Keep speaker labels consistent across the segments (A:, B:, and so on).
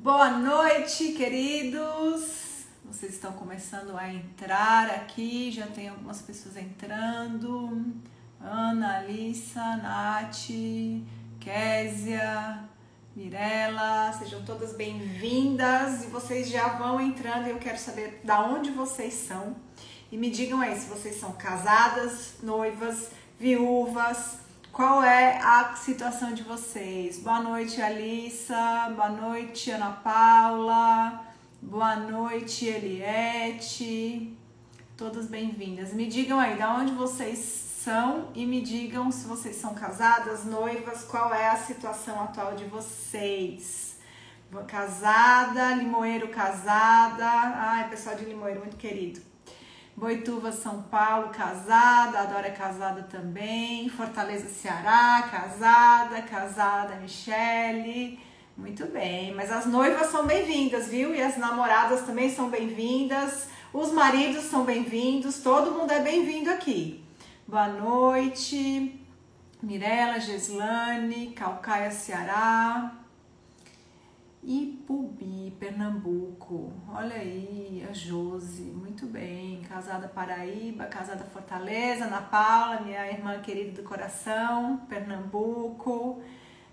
A: Boa noite, queridos! Vocês estão começando a entrar aqui, já tem algumas pessoas entrando. Ana, Alissa, Nath, Késia, Mirella, sejam todas bem-vindas e vocês já vão entrando e eu quero saber da onde vocês são. E me digam aí se vocês são casadas, noivas, viúvas. Qual é a situação de vocês? Boa noite, Alissa. Boa noite, Ana Paula. Boa noite, Eliette. Todas bem-vindas. Me digam aí, da onde vocês são e me digam se vocês são casadas, noivas, qual é a situação atual de vocês. Casada, Limoeiro casada. Ai, pessoal de Limoeiro, muito querido. Boituva, São Paulo, casada, Adora é casada também, Fortaleza, Ceará, casada, Michele, muito bem, mas as noivas são bem-vindas, viu? E as namoradas também são bem-vindas, os maridos são bem-vindos, todo mundo é bem-vindo aqui. Boa noite, Mirella, Geslane, Calcaia, Ceará. Ipubi, Pernambuco, olha aí, a Josi, muito bem, casada Paraíba, casada Fortaleza, Ana Paula, minha irmã querida do coração, Pernambuco,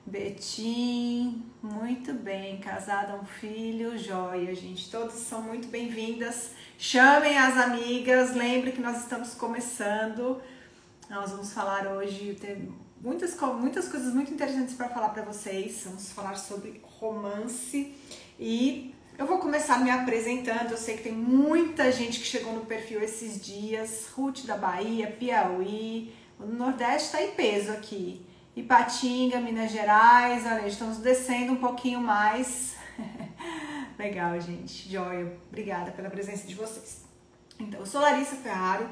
A: Betim, muito bem, casada, um filho, joia, gente, todas são muito bem-vindas, chamem as amigas, lembre que nós estamos começando, nós vamos falar hoje, muitas coisas muito interessantes para falar para vocês. Vamos falar sobre romance e eu vou começar me apresentando. Eu sei que tem muita gente que chegou no perfil esses dias. Ruth da Bahia, Piauí, o Nordeste está em peso aqui. Ipatinga, Minas Gerais, olha, estamos descendo um pouquinho mais. Legal, gente, joia. Obrigada pela presença de vocês. Então, eu sou Larissa Ferraro.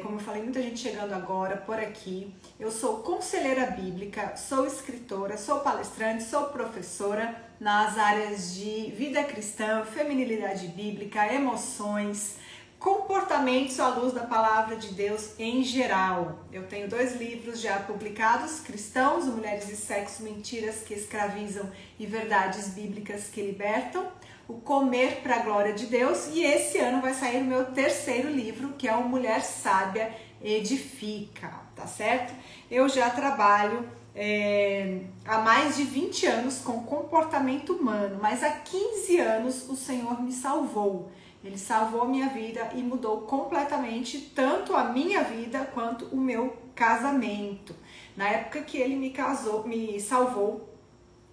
A: Como eu falei, muita gente chegando agora por aqui. Eu sou conselheira bíblica, sou escritora, sou palestrante, sou professora nas áreas de vida cristã, feminilidade bíblica, emoções, comportamentos à luz da palavra de Deus em geral. Eu tenho 2 livros já publicados, Cristãos, Mulheres e Sexo, Mentiras que Escravizam e Verdades Bíblicas que Libertam. O Comer para a Glória de Deus, e esse ano vai sair o meu 3º livro, que é o Mulher Sábia Edifica, tá certo? Eu já trabalho há mais de 20 anos com comportamento humano, mas há 15 anos o Senhor me salvou. Ele salvou a minha vida e mudou completamente tanto a minha vida quanto o meu casamento. Na época que ele me salvou,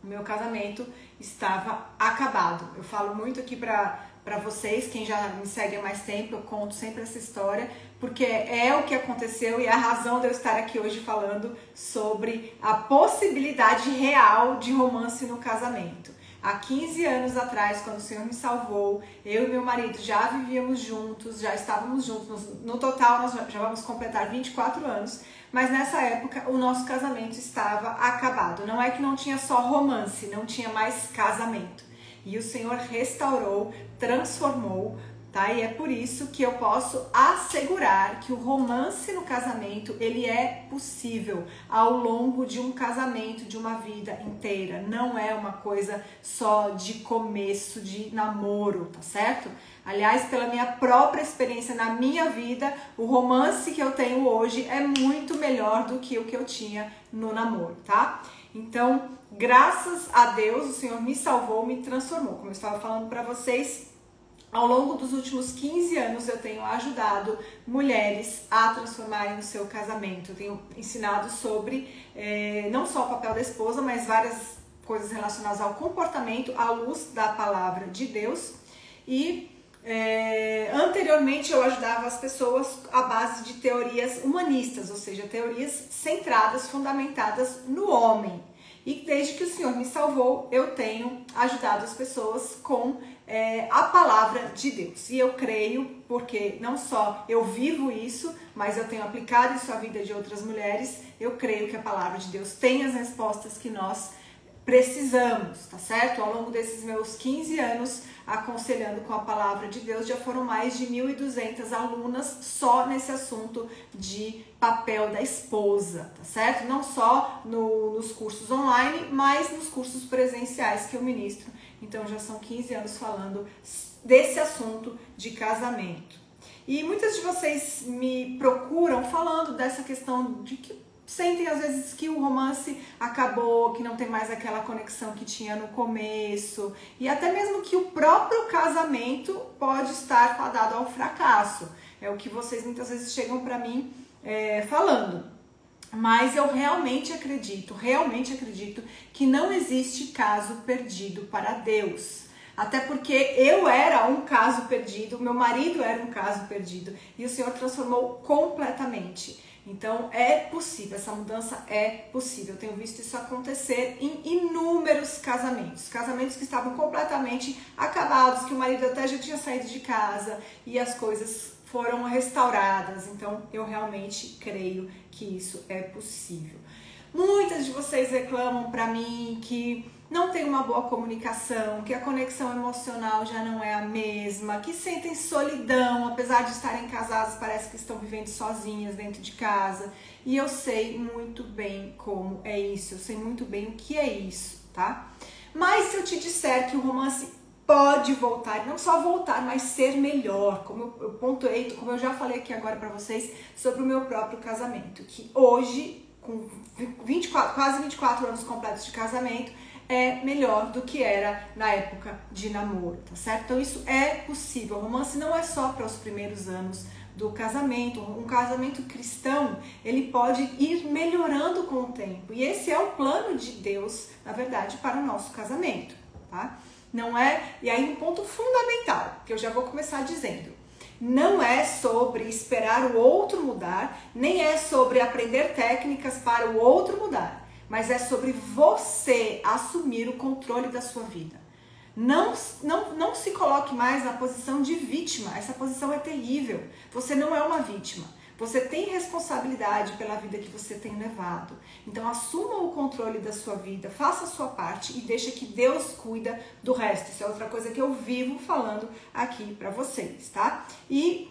A: o meu casamento estava acabado. Eu falo muito aqui para vocês, quem já me segue há mais tempo, eu conto sempre essa história, porque é o que aconteceu e é a razão de eu estar aqui hoje falando sobre a possibilidade real de romance no casamento. Há 15 anos atrás, quando o Senhor me salvou, eu e meu marido já vivíamos juntos, já estávamos juntos, no total nós já vamos completar 24 anos, mas nessa época o nosso casamento estava acabado. Não é que não tinha só romance, não tinha mais casamento. E o Senhor restaurou, transformou, tá? E é por isso que eu posso assegurar que o romance no casamento, ele é possível ao longo de um casamento, de uma vida inteira. Não é uma coisa só de começo de namoro, tá certo? Aliás, pela minha própria experiência na minha vida, o romance que eu tenho hoje é muito melhor do que o que eu tinha no namoro, tá? Então, graças a Deus, o Senhor me salvou, me transformou. Como eu estava falando para vocês, ao longo dos últimos 15 anos eu tenho ajudado mulheres a transformarem o seu casamento. Eu tenho ensinado sobre não só o papel da esposa, mas várias coisas relacionadas ao comportamento à luz da palavra de Deus. E anteriormente eu ajudava as pessoas à base de teorias humanistas, ou seja, teorias centradas, fundamentadas no homem. E desde que o Senhor me salvou, eu tenho ajudado as pessoas com a palavra de Deus. E eu creio, porque não só eu vivo isso, mas eu tenho aplicado isso à vida de outras mulheres, eu creio que a palavra de Deus tem as respostas que nós precisamos, tá certo? Ao longo desses meus 15 anos aconselhando com a palavra de Deus, já foram mais de 1.200 alunas só nesse assunto de papel da esposa, tá certo? Não só nos cursos online, mas nos cursos presenciais que eu ministro. Então já são 15 anos falando desse assunto de casamento. E muitas de vocês me procuram falando dessa questão de que sentem às vezes que o romance acabou, que não tem mais aquela conexão que tinha no começo, e até mesmo que o próprio casamento pode estar fadado ao fracasso. É o que vocês muitas vezes chegam para mim falando. Mas eu realmente acredito que não existe caso perdido para Deus. Até porque eu era um caso perdido, meu marido era um caso perdido, e o Senhor transformou completamente. Então é possível, essa mudança é possível. Eu tenho visto isso acontecer em inúmeros casamentos. Casamentos que estavam completamente acabados, que o marido até já tinha saído de casa e as coisas foram restauradas. Então eu realmente creio que isso é possível. Muitas de vocês reclamam para mim que não tem uma boa comunicação, que a conexão emocional já não é a mesma, que sentem solidão, apesar de estarem casados, parece que estão vivendo sozinhas dentro de casa. E eu sei muito bem como é isso, eu sei muito bem o que é isso, tá? Mas se eu te disser que o romance pode voltar, não só voltar, mas ser melhor, como eu pontuei, como eu já falei aqui agora para vocês, sobre o meu próprio casamento, que hoje, com quase 24 anos completos de casamento, é melhor do que era na época de namoro, tá certo? Então isso é possível. O romance não é só para os primeiros anos do casamento. Um casamento cristão, ele pode ir melhorando com o tempo. E esse é o plano de Deus, na verdade, para o nosso casamento, tá? Não é... E aí um ponto fundamental, que eu já vou começar dizendo. Não é sobre esperar o outro mudar, nem é sobre aprender técnicas para o outro mudar. Mas é sobre você assumir o controle da sua vida. Não se coloque mais na posição de vítima. Essa posição é terrível. Você não é uma vítima. Você tem responsabilidade pela vida que você tem levado. Então assuma o controle da sua vida, faça a sua parte e deixa que Deus cuida do resto. Isso é outra coisa que eu vivo falando aqui para vocês, tá? E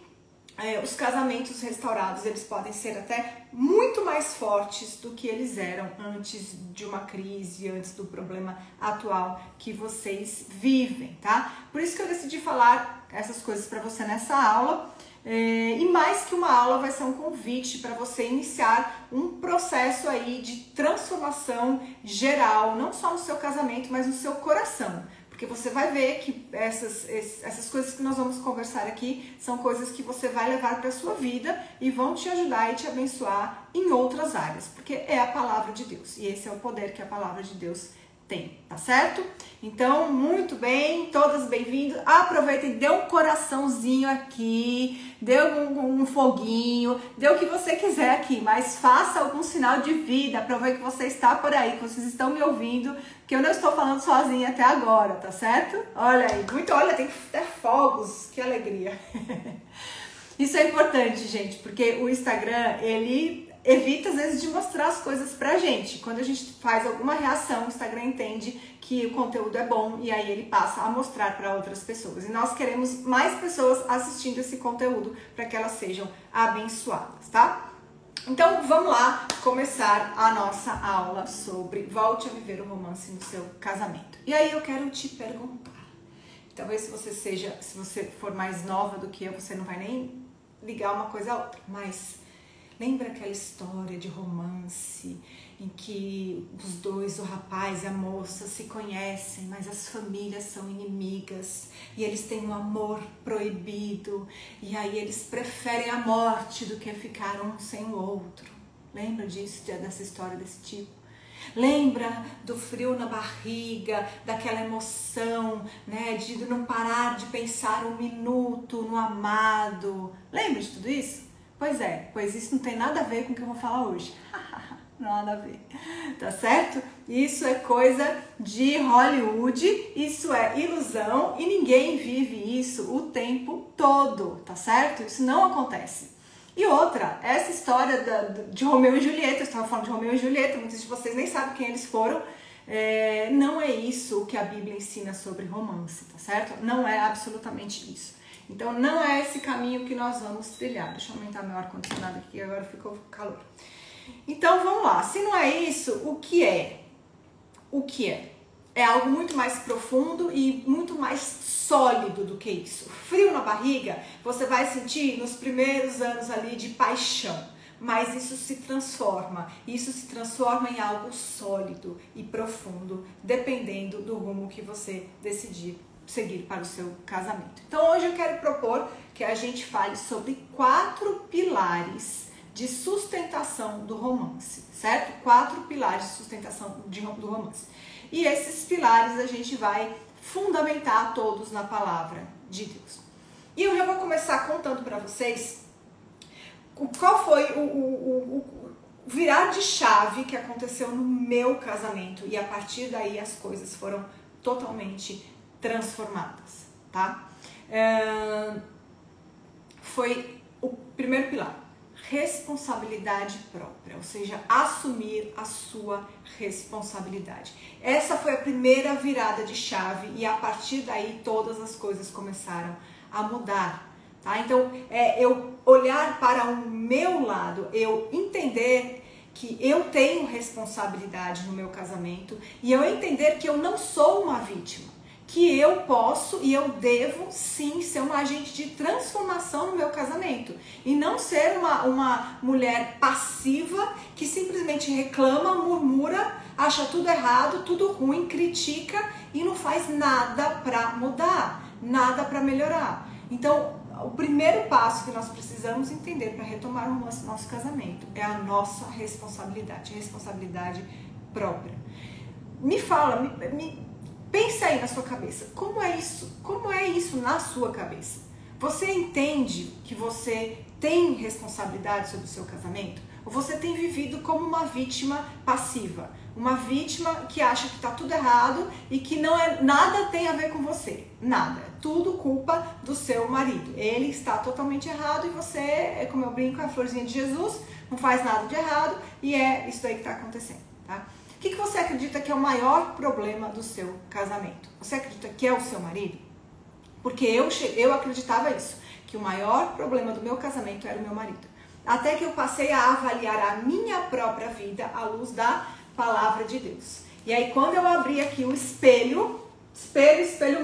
A: os casamentos restaurados, eles podem ser até muito mais fortes do que eles eram antes de uma crise, antes do problema atual que vocês vivem, tá? Por isso que eu decidi falar essas coisas para você nessa aula. E mais que uma aula, vai ser um convite para você iniciar um processo aí de transformação geral, não só no seu casamento, mas no seu coração. Porque você vai ver que essas coisas que nós vamos conversar aqui são coisas que você vai levar para a sua vida e vão te ajudar e te abençoar em outras áreas. Porque é a palavra de Deus. E esse é o poder que a palavra de Deus tem, tá certo? Então, muito bem, todas bem-vindas. Aproveitem, dê um coraçãozinho aqui, dê um foguinho, dê o que você quiser aqui, mas faça algum sinal de vida para ver que você está por aí, que vocês estão me ouvindo, que eu não estou falando sozinha até agora, tá certo? Olha aí, olha, tem até fogos, que alegria. Isso é importante, gente, porque o Instagram, ele evita às vezes de mostrar as coisas pra gente. Quando a gente faz alguma reação, o Instagram entende que o conteúdo é bom e aí ele passa a mostrar para outras pessoas. E nós queremos mais pessoas assistindo esse conteúdo para que elas sejam abençoadas, tá? Então vamos lá começar a nossa aula sobre volte a viver o romance no seu casamento. E aí eu quero te perguntar, talvez se você for mais nova do que eu, você não vai nem ligar uma coisa a outra, mas lembra aquela história de romance em que os dois, o rapaz e a moça, se conhecem, mas as famílias são inimigas e eles têm um amor proibido e aí eles preferem a morte do que ficar um sem o outro? Lembra disso, dessa história desse tipo? Lembra do frio na barriga, daquela emoção, né, de não parar de pensar um minuto no amado? Lembra de tudo isso? Pois isso não tem nada a ver com o que eu vou falar hoje. Nada a ver, tá certo? Isso é coisa de Hollywood, isso é ilusão e ninguém vive isso o tempo todo, tá certo? Isso não acontece. E outra, essa história de Romeu e Julieta, eu estava falando de Romeu e Julieta, muitos de vocês nem sabem quem eles foram. Não é isso que a Bíblia ensina sobre romance, tá certo? Não é absolutamente isso. Então não é esse caminho que nós vamos trilhar. Deixa eu aumentar meu ar-condicionado aqui, agora ficou calor. Então vamos lá, se não é isso, o que é? O que é? É algo muito mais profundo e muito mais sólido do que isso. Frio na barriga, você vai sentir nos primeiros anos ali de paixão. Mas isso se transforma em algo sólido e profundo, dependendo do rumo que você decidir seguir para o seu casamento. Então hoje eu quero propor que a gente fale sobre 4 pilares de sustentação do romance, certo? 4 pilares de sustentação do romance. E esses pilares a gente vai fundamentar todos na palavra de Deus. E eu já vou começar contando para vocês qual foi o virar de chave que aconteceu no meu casamento. E a partir daí as coisas foram totalmente transformadas, tá? Foi o primeiro pilar. Responsabilidade própria, ou seja, assumir a sua responsabilidade. Essa foi a primeira virada de chave e a partir daí todas as coisas começaram a mudar, tá? Então, eu olhar para o meu lado, eu entender que eu tenho responsabilidade no meu casamento e eu entender que eu não sou uma vítima, que eu posso e eu devo sim ser uma agente de transformação no meu casamento e não ser uma mulher passiva que simplesmente reclama, murmura, acha tudo errado, tudo ruim, critica e não faz nada para mudar, nada para melhorar. Então, o primeiro passo que nós precisamos entender para retomar o nosso casamento é a nossa responsabilidade própria. Me fala, pensa aí na sua cabeça, como é isso? Como é isso na sua cabeça? Você entende que você tem responsabilidade sobre o seu casamento? Ou você tem vivido como uma vítima passiva? Uma vítima que acha que está tudo errado e que nada tem a ver com você. Nada. É tudo culpa do seu marido. Ele está totalmente errado e você, como eu brinco, é a florzinha de Jesus, não faz nada de errado e é isso aí que está acontecendo, tá? O que você acredita que é o maior problema do seu casamento? Você acredita que é o seu marido? Porque eu acreditava isso, que o maior problema do meu casamento era o meu marido. Até que eu passei a avaliar a minha própria vida à luz da palavra de Deus. E aí quando eu abri aqui o espelho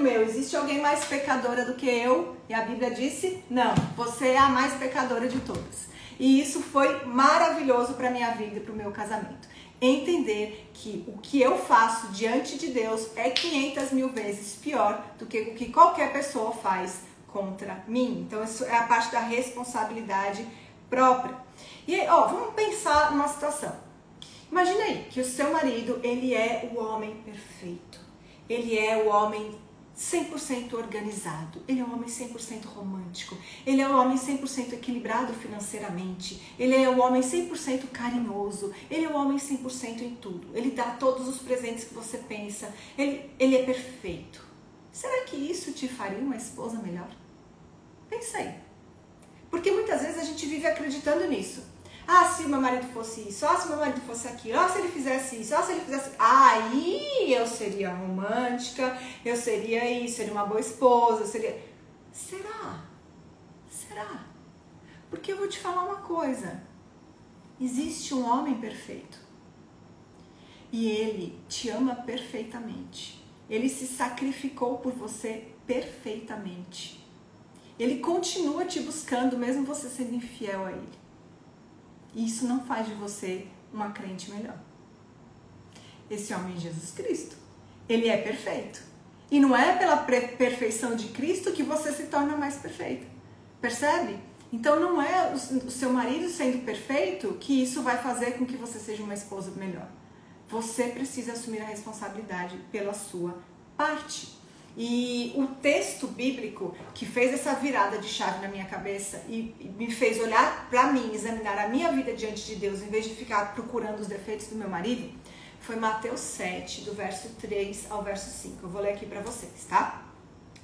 A: meu, existe alguém mais pecadora do que eu? E a Bíblia disse, não, você é a mais pecadora de todas. E isso foi maravilhoso para a minha vida e para o meu casamento. Entender que o que eu faço diante de Deus é 500 mil vezes pior do que o que qualquer pessoa faz contra mim. Então isso é a parte da responsabilidade própria. E aí, vamos pensar numa situação. Imagina aí que o seu marido, ele é o homem perfeito. Ele é o homem 100% organizado, ele é um homem 100% romântico, ele é um homem 100% equilibrado financeiramente, ele é um homem 100% carinhoso, ele é um homem 100% em tudo, ele dá todos os presentes que você pensa, ele é perfeito. Será que isso te faria uma esposa melhor? Pensa aí. Porque muitas vezes a gente vive acreditando nisso. Se o meu marido fosse isso, se o meu marido fosse aquilo, se ele fizesse isso, se ele fizesse... Aí eu seria romântica, eu seria isso, seria uma boa esposa, eu seria... Será? Porque eu vou te falar uma coisa. Existe um homem perfeito. E ele te ama perfeitamente. Ele se sacrificou por você perfeitamente. Ele continua te buscando, mesmo você sendo infiel a ele. E isso não faz de você uma crente melhor. Esse homem é Jesus Cristo. Ele é perfeito. E não é pela perfeição de Cristo que você se torna mais perfeita. Percebe? Então não é o seu marido sendo perfeito que isso vai fazer com que você seja uma esposa melhor. Você precisa assumir a responsabilidade pela sua parte. E o texto bíblico que fez essa virada de chave na minha cabeça e me fez olhar para mim, examinar a minha vida diante de Deus, em vez de ficar procurando os defeitos do meu marido, foi Mateus 7, do verso 3 ao verso 5. Eu vou ler aqui para vocês, tá?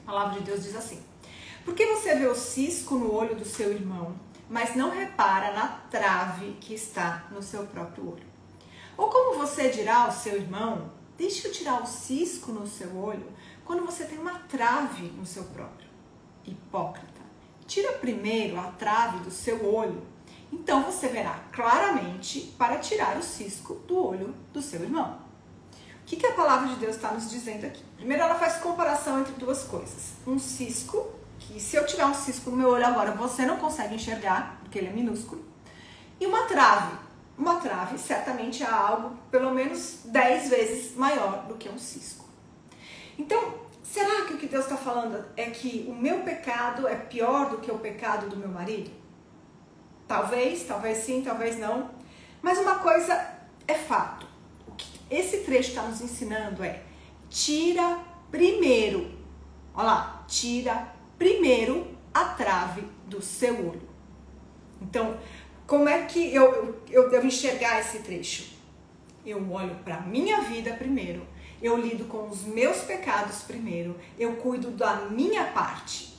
A: A palavra de Deus diz assim: Por que você vê o cisco no olho do seu irmão, mas não repara na trave que está no seu próprio olho? Ou como você dirá ao seu irmão: Deixa eu tirar o cisco no seu olho quando você tem uma trave no seu próprio. Hipócrita. Tira primeiro a trave do seu olho. Então você verá claramente para tirar o cisco do olho do seu irmão. O que a palavra de Deus está nos dizendo aqui? Primeiro ela faz comparação entre duas coisas. Um cisco, que se eu tiver um cisco no meu olho agora, você não consegue enxergar, porque ele é minúsculo. E uma trave. Uma trave certamente é algo pelo menos 10 vezes maior do que um cisco. Então, será que o que Deus está falando é que o meu pecado é pior do que o pecado do meu marido? Talvez sim, talvez não. Mas uma coisa é fato. O que esse trecho está nos ensinando é: tira primeiro, olha lá, tira primeiro a trave do seu olho. Então, como é que eu devo enxergar esse trecho? Eu olho para a minha vida primeiro, eu lido com os meus pecados primeiro, eu cuido da minha parte.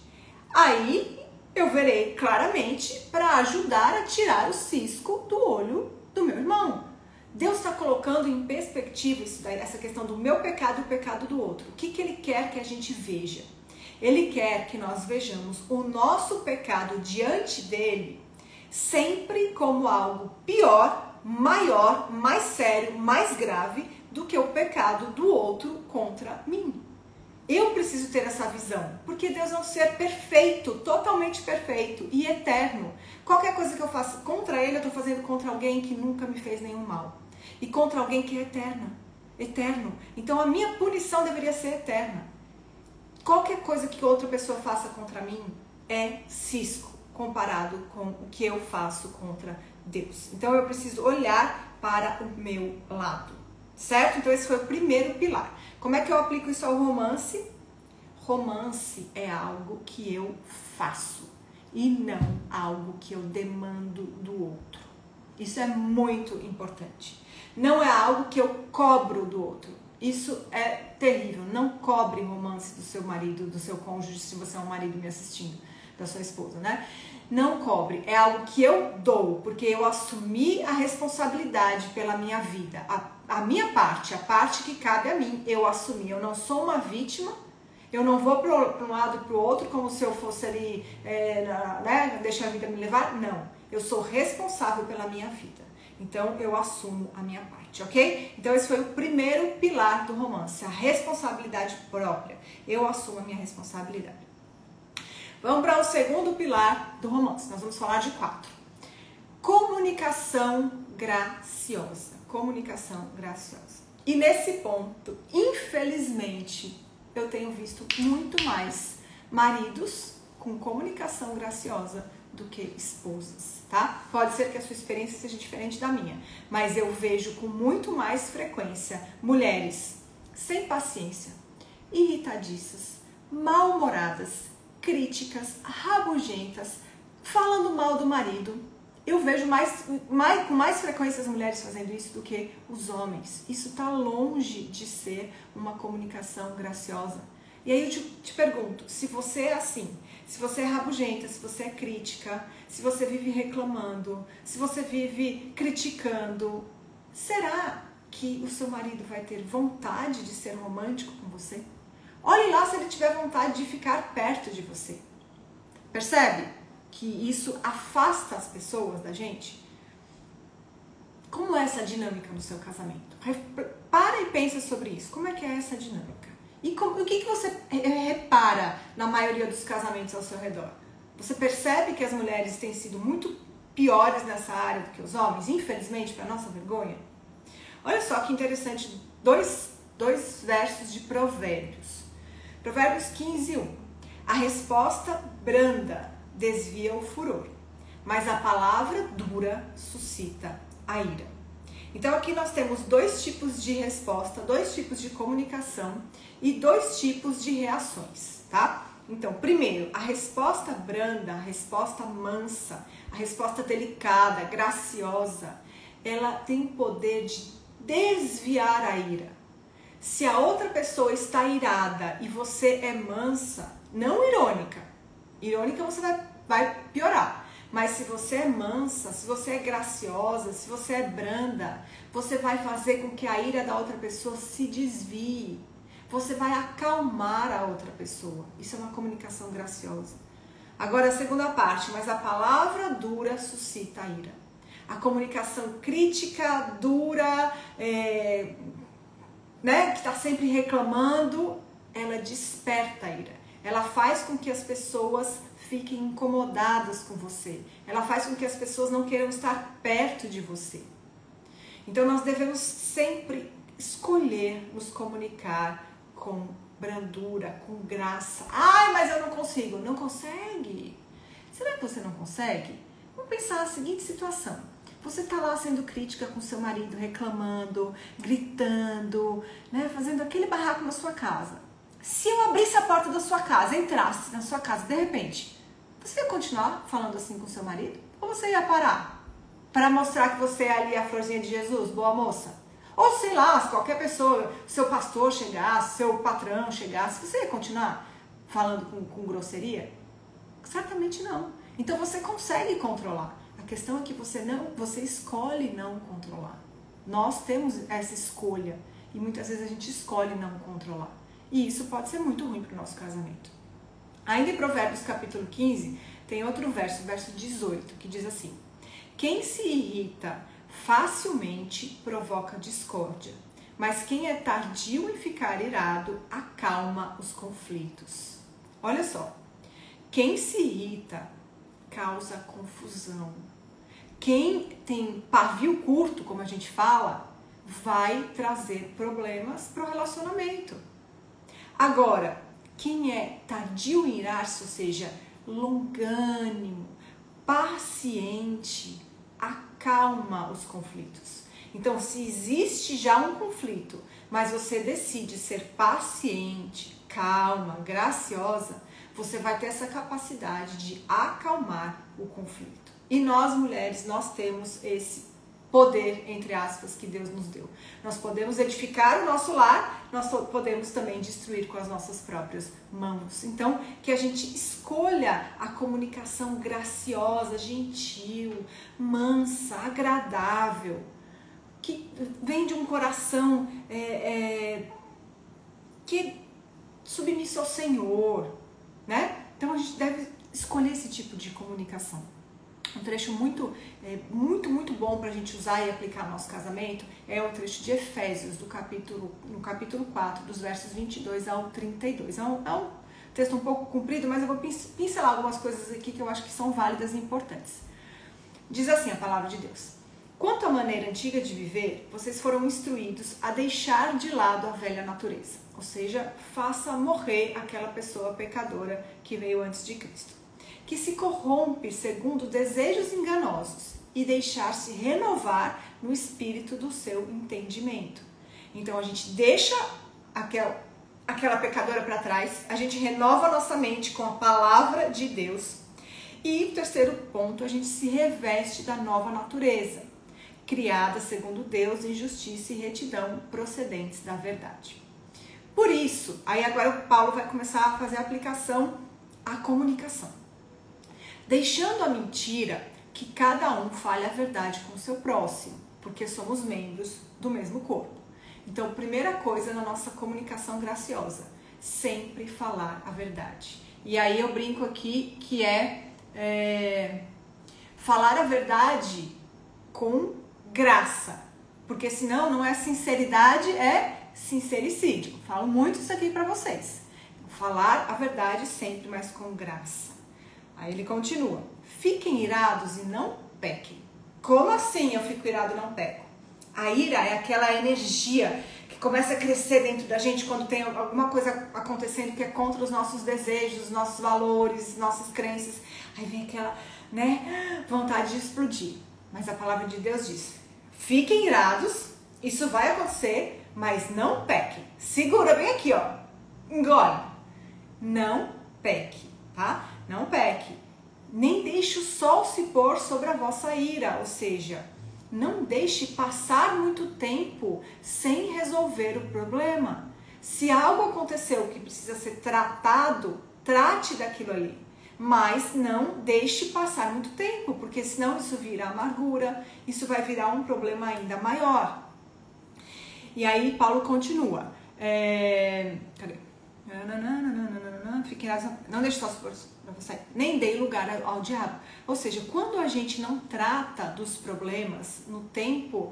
A: Aí eu verei claramente para ajudar a tirar o cisco do olho do meu irmão. Deus está colocando em perspectiva isso daí, essa questão do meu pecado e o pecado do outro. O que Ele quer que a gente veja? Ele quer que nós vejamos o nosso pecado diante dele sempre como algo pior, maior, mais sério, mais grave do que o pecado do outro contra mim. Eu preciso ter essa visão, porque Deus é um ser perfeito, totalmente perfeito e eterno. Qualquer coisa que eu faça contra Ele, eu estou fazendo contra alguém que nunca me fez nenhum mal. E contra alguém que é eterno. Então a minha punição deveria ser eterna. Qualquer coisa que outra pessoa faça contra mim é cisco comparado com o que eu faço contra Deus. Então eu preciso olhar para o meu lado, certo? Então esse foi o primeiro pilar. Como é que eu aplico isso ao romance? Romance é algo que eu faço e não algo que eu demando do outro. Isso é muito importante. Não é algo que eu cobro do outro. Isso é terrível. Não cobre romance do seu marido, do seu cônjuge, se você é um marido me assistindo, da sua esposa, né? Não cobre. É algo que eu dou, porque eu assumi a responsabilidade pela minha vida. A minha parte, a parte que cabe a mim, eu assumi. Eu não sou uma vítima. Eu não vou para um lado e para o outro como se eu fosse ali, né, deixar a vida me levar. Não. Eu sou responsável pela minha vida. Então, eu assumo a minha parte, ok? Então, esse foi o primeiro pilar do romance, a responsabilidade própria. Eu assumo a minha responsabilidade. Vamos para o segundo pilar do romance. Nós vamos falar de 4. Comunicação graciosa. Comunicação graciosa. E nesse ponto, infelizmente, eu tenho visto muito mais maridos com comunicação graciosa do que esposas, tá? Pode ser que a sua experiência seja diferente da minha, mas eu vejo com muito mais frequência mulheres sem paciência, irritadiças, mal-humoradas, críticas, rabugentas, falando mal do marido. Eu vejo com mais frequência as mulheres fazendo isso do que os homens. Isso está longe de ser uma comunicação graciosa. E aí eu te pergunto, se você é assim, se você é rabugenta, se você é crítica, se você vive reclamando, se você vive criticando, será que o seu marido vai ter vontade de ser romântico com você? Olhe lá se ele tiver vontade de ficar perto de você. Percebe que isso afasta as pessoas da gente? Como é essa dinâmica no seu casamento? Para e pensa sobre isso. Como é que é essa dinâmica? E o que você repara na maioria dos casamentos ao seu redor? Você percebe que as mulheres têm sido muito piores nessa área do que os homens, infelizmente, para nossa vergonha? Olha só que interessante, dois versos de Provérbios. Provérbios 15:1. A resposta branda desvia o furor, mas a palavra dura suscita a ira. Então aqui nós temos 2 tipos de resposta, 2 tipos de comunicação e 2 tipos de reações, tá? Então, primeiro, a resposta branda, a resposta mansa, a resposta delicada, graciosa, ela tem o poder de desviar a ira. Se a outra pessoa está irada e você é mansa, não irônica, irônica você vai piorar, Mas se você é mansa, se você é graciosa, se você é branda, você vai fazer com que a ira da outra pessoa se desvie. Você vai acalmar a outra pessoa. Isso é uma comunicação graciosa. Agora a segunda parte, mas a palavra dura suscita a ira. A comunicação crítica, dura, que está sempre reclamando, ela desperta a ira. Ela faz com que as pessoas fiquem incomodadas com você. Ela faz com que as pessoas não queiram estar perto de você. Então nós devemos sempre escolher nos comunicar com brandura, com graça. Ai, mas eu não consigo. Não consegue? Será que você não consegue? Vamos pensar na seguinte situação. Você está lá sendo crítica com seu marido, reclamando, gritando, fazendo aquele barraco na sua casa. Se eu abrisse a porta da sua casa, entrasse na sua casa, de repente, você ia continuar falando assim com seu marido? Ou você ia parar? Para mostrar que você é ali a florzinha de Jesus, boa moça? Ou sei lá, se qualquer pessoa, seu pastor chegasse, seu patrão chegasse, você ia continuar falando com grosseria? Certamente não. Então você consegue controlar. A questão é que você escolhe não controlar. Nós temos essa escolha e muitas vezes a gente escolhe não controlar. E isso pode ser muito ruim para o nosso casamento. Ainda em Provérbios capítulo 15, tem outro verso, verso 18, que diz assim: quem se irrita facilmente provoca discórdia, mas quem é tardio em ficar irado acalma os conflitos. Olha só, quem se irrita causa confusão. Quem tem pavio curto, como a gente fala, vai trazer problemas para o relacionamento. Agora, quem é tardio em irar-se, ou seja, longânimo, paciente, acalma os conflitos. Então, se existe já um conflito, mas você decide ser paciente, calma, graciosa, você vai ter essa capacidade de acalmar o conflito. E nós, mulheres, nós temos esse poder, entre aspas, que Deus nos deu. Nós podemos edificar o nosso lar, nós podemos também destruir com as nossas próprias mãos. Então, que a gente escolha a comunicação graciosa, gentil, mansa, agradável, que vem de um coração que é submisso ao Senhor, Então, a gente deve escolher esse tipo de comunicação. Um trecho muito bom para a gente usar e aplicar no nosso casamento é o trecho de Efésios, no capítulo 4, dos versos 22 ao 32. É um texto um pouco comprido, mas eu vou pincelar algumas coisas aqui que eu acho que são válidas e importantes. Diz assim a palavra de Deus: quanto à maneira antiga de viver, vocês foram instruídos a deixar de lado a velha natureza, ou seja, faça morrer aquela pessoa pecadora que veio antes de Cristo, que se corrompe segundo desejos enganosos, e deixar-se renovar no espírito do seu entendimento. Então a gente deixa aquela pecadora para trás, a gente renova a nossa mente com a palavra de Deus. E o terceiro ponto, a gente se reveste da nova natureza, criada segundo Deus em justiça e retidão procedentes da verdade. Por isso, aí agora o Paulo vai começar a fazer a aplicação à comunicação. Deixando a mentira, que cada um fale a verdade com o seu próximo, porque somos membros do mesmo corpo. Então, primeira coisa na nossa comunicação graciosa, sempre falar a verdade. E aí eu brinco aqui que falar a verdade com graça, porque senão não é sinceridade, é sincericídio. Falo muito isso aqui para vocês. Falar a verdade sempre, mas com graça. Aí ele continua: fiquem irados e não pequem. Como assim eu fico irado e não peco? A ira é aquela energia que começa a crescer dentro da gente quando tem alguma coisa acontecendo que é contra os nossos desejos, nossos valores, nossas crenças. Aí vem aquela, vontade de explodir. Mas a palavra de Deus diz: fiquem irados, isso vai acontecer, mas não pequem. Segura bem aqui, ó. Engole. Não peque, tá? Não peque. Nem deixe o sol se pôr sobre a vossa ira, ou seja, não deixe passar muito tempo sem resolver o problema. Se algo aconteceu que precisa ser tratado, trate daquilo ali. mas não deixe passar muito tempo, porque senão isso vira amargura, isso vai virar um problema ainda maior. E aí Paulo continua. Cadê? Não deixe suas forças para você, nem dei lugar ao diabo. Ou seja, quando a gente não trata dos problemas no tempo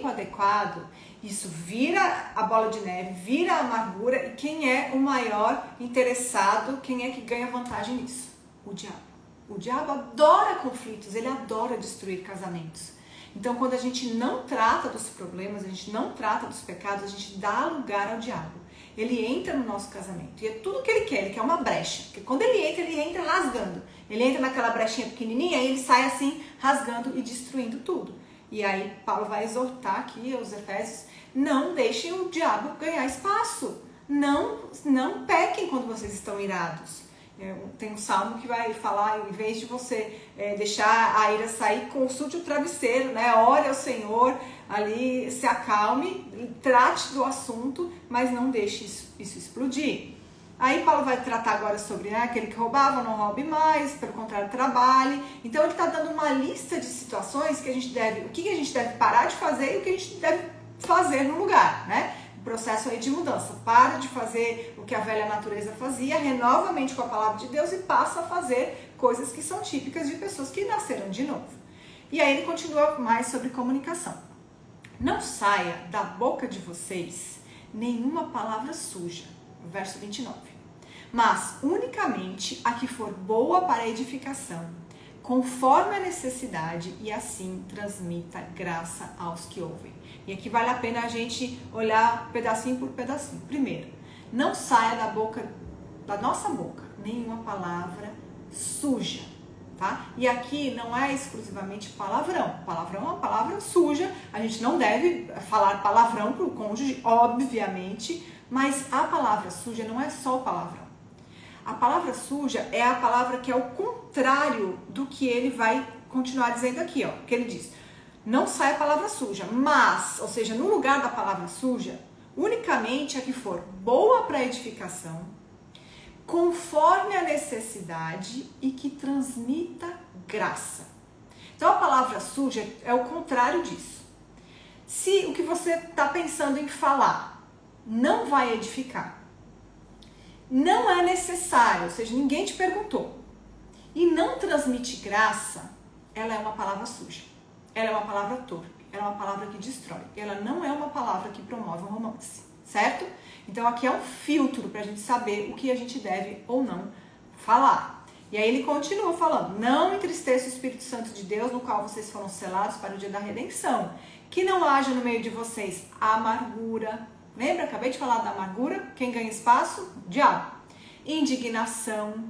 A: adequado, isso vira a bola de neve, vira a amargura, e quem é o maior interessado, quem é que ganha vantagem nisso? O diabo. O diabo adora conflitos, ele adora destruir casamentos. Então, quando a gente não trata dos problemas, a gente não trata dos pecados, a gente dá lugar ao diabo. Ele entra no nosso casamento e é tudo que ele quer uma brecha. Porque quando ele entra rasgando. Ele entra naquela brechinha pequenininha e ele sai assim, rasgando e destruindo tudo. E aí, Paulo vai exortar aqui aos Efésios, não deixem o diabo ganhar espaço. Não pequem quando vocês estão irados. Tem um salmo que vai falar, em vez de você deixar a ira sair, consulte o travesseiro, né? Ore ao Senhor, ali se acalme, trate do assunto, mas não deixe isso explodir. Aí Paulo vai tratar agora sobre aquele que roubava, não roube mais, pelo contrário, trabalhe. Então ele está dando uma lista de situações que o que a gente deve parar de fazer e o que a gente deve fazer no lugar, né? Processo aí de mudança. Para de fazer o que a velha natureza fazia, renova a mente com a palavra de Deus e passa a fazer coisas que são típicas de pessoas que nasceram de novo. E aí ele continua mais sobre comunicação. Não saia da boca de vocês nenhuma palavra suja. Verso 29. Mas unicamente a que for boa para a edificação, conforme a necessidade, e assim transmita graça aos que ouvem. E aqui vale a pena a gente olhar pedacinho por pedacinho. Primeiro, não saia da nossa boca nenhuma palavra suja, tá? E aqui não é exclusivamente palavrão. Palavrão é uma palavra suja, a gente não deve falar palavrão para o cônjuge, obviamente, mas a palavra suja não é só o palavrão. A palavra suja é a palavra que é o contrário do que ele vai continuar dizendo aqui, ó. Que ele diz, não sai a palavra suja, mas, ou seja, no lugar da palavra suja, unicamente a que for boa para edificação, conforme a necessidade e que transmita graça. Então a palavra suja é o contrário disso. Se o que você está pensando em falar não vai edificar, não é necessário, ou seja, ninguém te perguntou, e não transmite graça, ela é uma palavra suja. Ela é uma palavra torpe, ela é uma palavra que destrói, ela não é uma palavra que promove um romance, certo? Então aqui é um filtro para a gente saber o que a gente deve ou não falar. E aí ele continua falando, não entristeça o Espírito Santo de Deus, no qual vocês foram selados para o dia da redenção, que não haja no meio de vocês amargura. Lembra? Acabei de falar da amargura. Quem ganha espaço? O diabo. Indignação,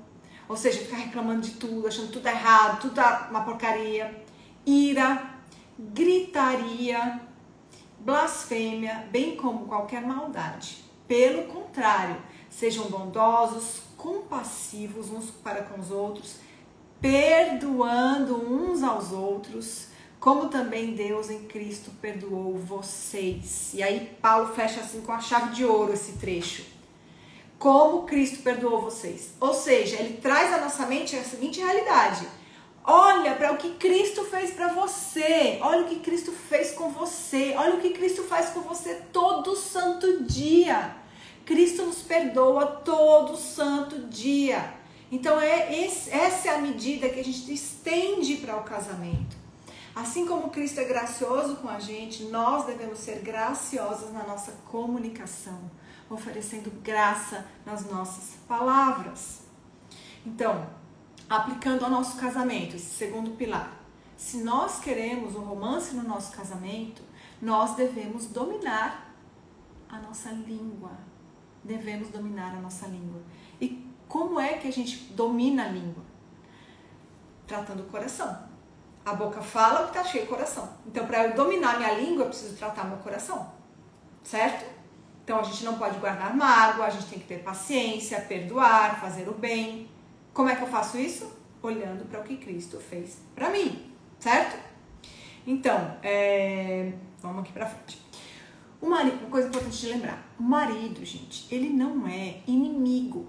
A: ou seja, ficar reclamando de tudo, achando tudo errado, tudo uma porcaria. Ira, gritaria, blasfêmia, bem como qualquer maldade. Pelo contrário, sejam bondosos, compassivos uns para com os outros, perdoando uns aos outros, como também Deus em Cristo perdoou vocês. E aí Paulo fecha assim com a chave de ouro esse trecho. Como Cristo perdoou vocês. Ou seja, ele traz à nossa mente a seguinte realidade. Olha para o que Cristo fez para você. Olha o que Cristo fez com você. Olha o que Cristo faz com você todo santo dia. Cristo nos perdoa todo santo dia. Então essa é a medida que a gente estende para o casamento. Assim como Cristo é gracioso com a gente, nós devemos ser graciosos na nossa comunicação, oferecendo graça nas nossas palavras. Então, aplicando ao nosso casamento, esse segundo pilar, se nós queremos um romance no nosso casamento, nós devemos dominar a nossa língua. Devemos dominar a nossa língua. E como é que a gente domina a língua? Tratando o coração. A boca fala o que está cheio do coração. Então, para eu dominar minha língua, eu preciso tratar meu coração. Certo? Então, a gente não pode guardar mágoa, a gente tem que ter paciência, perdoar, fazer o bem. Como é que eu faço isso? Olhando para o que Cristo fez para mim. Certo? Então, vamos aqui para frente. Uma coisa importante de lembrar. O marido, gente, ele não é inimigo.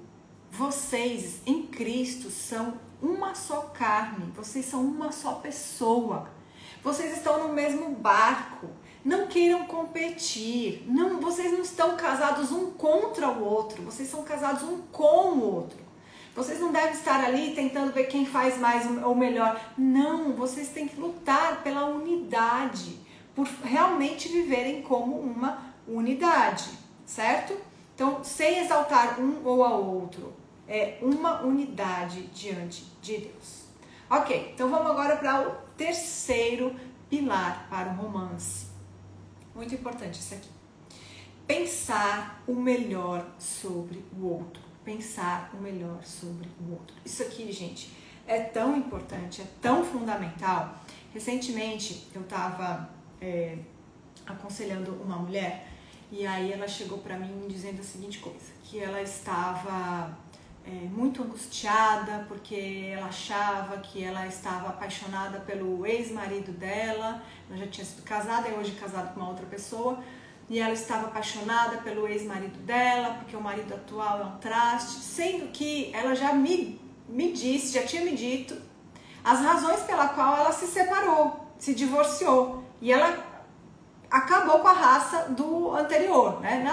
A: vocês em Cristo são uma só carne, vocês são uma só pessoa. Vocês estão no mesmo barco. Não queiram competir. Não, vocês não estão casados um contra o outro. Vocês são casados um com o outro. Vocês não devem estar ali tentando ver quem faz mais ou melhor. Não, vocês têm que lutar pela unidade, por realmente viverem como uma unidade, certo? Então, sem exaltar um ou ao outro, é uma unidade diante de Deus. Ok, então vamos agora para o terceiro pilar para o romance. Muito importante isso aqui. Pensar o melhor sobre o outro. Pensar o melhor sobre o outro. Isso aqui, gente, é tão importante, é tão fundamental. Recentemente, eu estava aconselhando uma mulher e aí ela chegou para mim dizendo a seguinte coisa, que ela estava muito angustiada porque ela achava que ela estava apaixonada pelo ex-marido dela, ela já tinha sido casada e hoje casada com uma outra pessoa, e ela estava apaixonada pelo ex-marido dela porque o marido atual é um traste, sendo que ela já me disse, já tinha me dito as razões pela qual ela se separou, se divorciou, e ela acabou com a raça do anterior, né?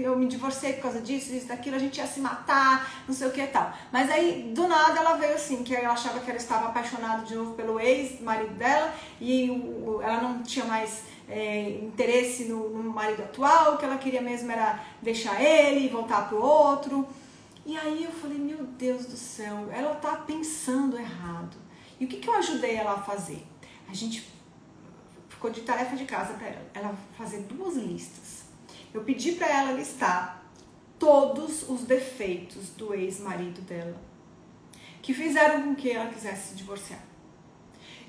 A: Eu me divorciei por causa disso, isso, daquilo, a gente ia se matar, não sei o que e tal. Mas aí, do nada, ela veio assim, que ela achava que ela estava apaixonada de novo pelo ex-marido dela e ela não tinha mais interesse no marido atual, o que ela queria mesmo era deixar ele e voltar pro outro. E aí eu falei, meu Deus do céu, ela tá pensando errado. E o que eu ajudei ela a fazer? A gente ficou de tarefa de casa para ela fazer 2 listas. Eu pedi para ela listar todos os defeitos do ex-marido dela que fizeram com que ela quisesse se divorciar.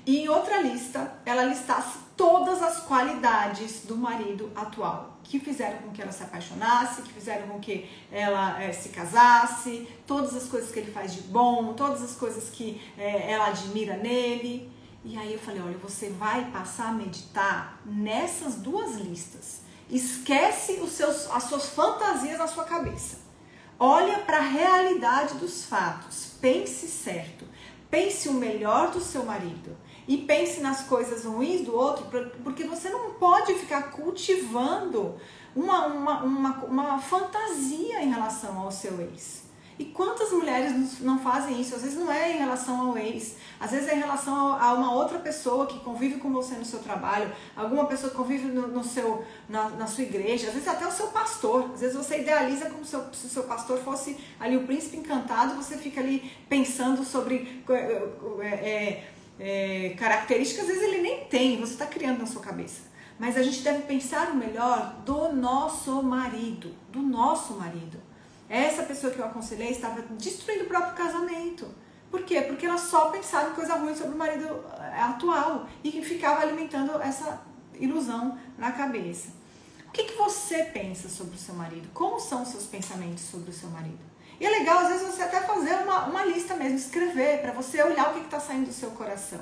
A: E em outra lista, ela listasse todas as qualidades do marido atual que fizeram com que ela se apaixonasse, que fizeram com que ela se casasse, todas as coisas que ele faz de bom, todas as coisas que ela admira nele. E aí eu falei, olha, você vai passar a meditar nessas 2 listas. Esquece as suas fantasias na sua cabeça. Olha para a realidade dos fatos. Pense certo. Pense o melhor do seu marido. E pense nas coisas ruins do outro, porque você não pode ficar cultivando uma fantasia em relação ao seu ex. E quantas mulheres não fazem isso? Às vezes não é em relação ao ex, às vezes é em relação a uma outra pessoa que convive com você no seu trabalho, alguma pessoa que convive na sua igreja, às vezes até o seu pastor. Às vezes você idealiza como se o seu pastor fosse ali o príncipe encantado, você fica ali pensando sobre características, às vezes ele nem tem, você está criando na sua cabeça. Mas a gente deve pensar o melhor do nosso marido, Essa pessoa que eu aconselhei estava destruindo o próprio casamento. Por quê? Porque ela só pensava em coisa ruim sobre o marido atual e que ficava alimentando essa ilusão na cabeça. O que você pensa sobre o seu marido? Como são os seus pensamentos sobre o seu marido? E é legal, às vezes, você até fazer uma lista mesmo, escrever, para você olhar o que está saindo do seu coração.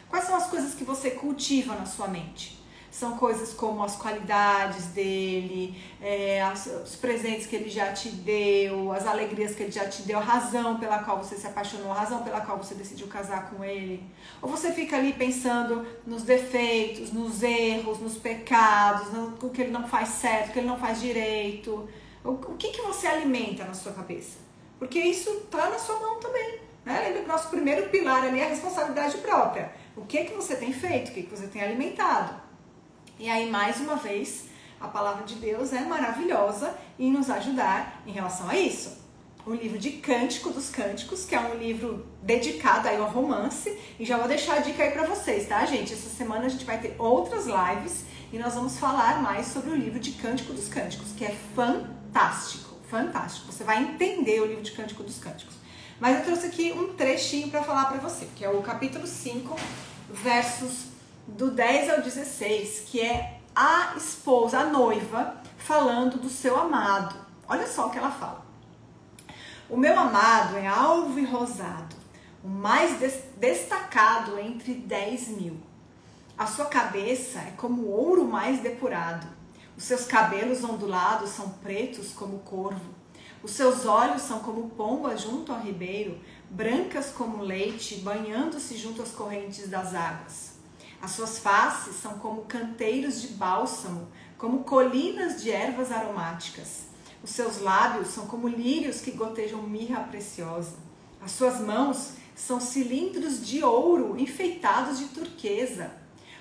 A: Quais são as coisas que você cultiva na sua mente? São coisas como as qualidades dele, os presentes que ele já te deu, as alegrias que ele já te deu, a razão pela qual você se apaixonou, a razão pela qual você decidiu casar com ele. Ou você fica ali pensando nos defeitos, nos erros, nos pecados, no que ele não faz certo, o que ele não faz direito. O que você alimenta na sua cabeça? Porque isso está na sua mão também. Né? Lembra que o nosso primeiro pilar ali é a responsabilidade própria. O que você tem feito, o que você tem alimentado? E aí, mais uma vez, a palavra de Deus é maravilhosa em nos ajudar em relação a isso. O livro de Cântico dos Cânticos, que é um livro dedicado aí ao romance. E já vou deixar a dica aí pra vocês, tá, gente? Essa semana a gente vai ter outras lives e nós vamos falar mais sobre o livro de Cântico dos Cânticos, que é fantástico, fantástico. Você vai entender o livro de Cântico dos Cânticos. Mas eu trouxe aqui um trechinho para falar para você, que é o capítulo 5, versos do 10 ao 16, que é a esposa, a noiva, falando do seu amado. Olha só o que ela fala. O meu amado é alvo e rosado, o mais destacado entre 10.000. A sua cabeça é como ouro mais depurado. Os seus cabelos ondulados são pretos como corvo. Os seus olhos são como pombas junto ao ribeiro, brancas como leite, banhando-se junto às correntes das águas. As suas faces são como canteiros de bálsamo, como colinas de ervas aromáticas. Os seus lábios são como lírios que gotejam mirra preciosa. As suas mãos são cilindros de ouro enfeitados de turquesa.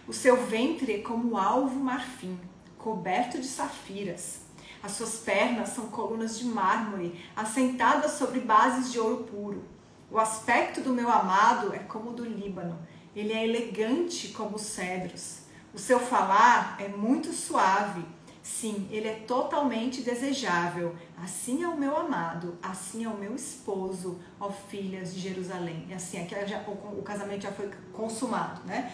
A: O seu ventre é como alvo marfim, coberto de safiras. As suas pernas são colunas de mármore, assentadas sobre bases de ouro puro. O aspecto do meu amado é como o do Líbano. Ele é elegante como os cedros. O seu falar é muito suave. Sim, ele é totalmente desejável. Assim é o meu amado, assim é o meu esposo, ó filhas de Jerusalém. E assim, aqui o casamento já foi consumado, né?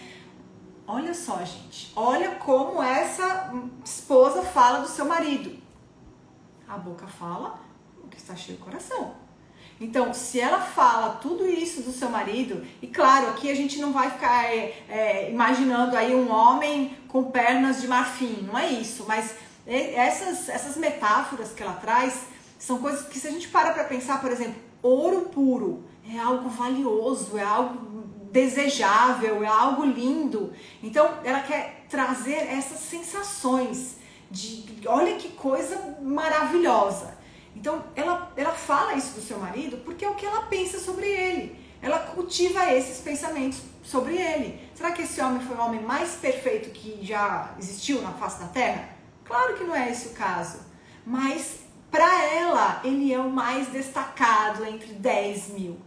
A: Olha só, gente. Olha como essa esposa fala do seu marido. A boca fala o que está cheio do coração. Então, se ela fala tudo isso do seu marido, e claro, aqui a gente não vai ficar imaginando aí um homem com pernas de marfim, não é isso, mas essas metáforas que ela traz são coisas que, se a gente para pensar, por exemplo, ouro puro é algo valioso, é algo desejável, é algo lindo. Então, ela quer trazer essas sensações de olha que coisa maravilhosa. Então, ela fala isso do seu marido porque é o que ela pensa sobre ele. Ela cultiva esses pensamentos sobre ele. Será que esse homem foi o homem mais perfeito que já existiu na face da Terra? Claro que não é esse o caso. Mas, para ela, ele é o mais destacado entre 10 mil.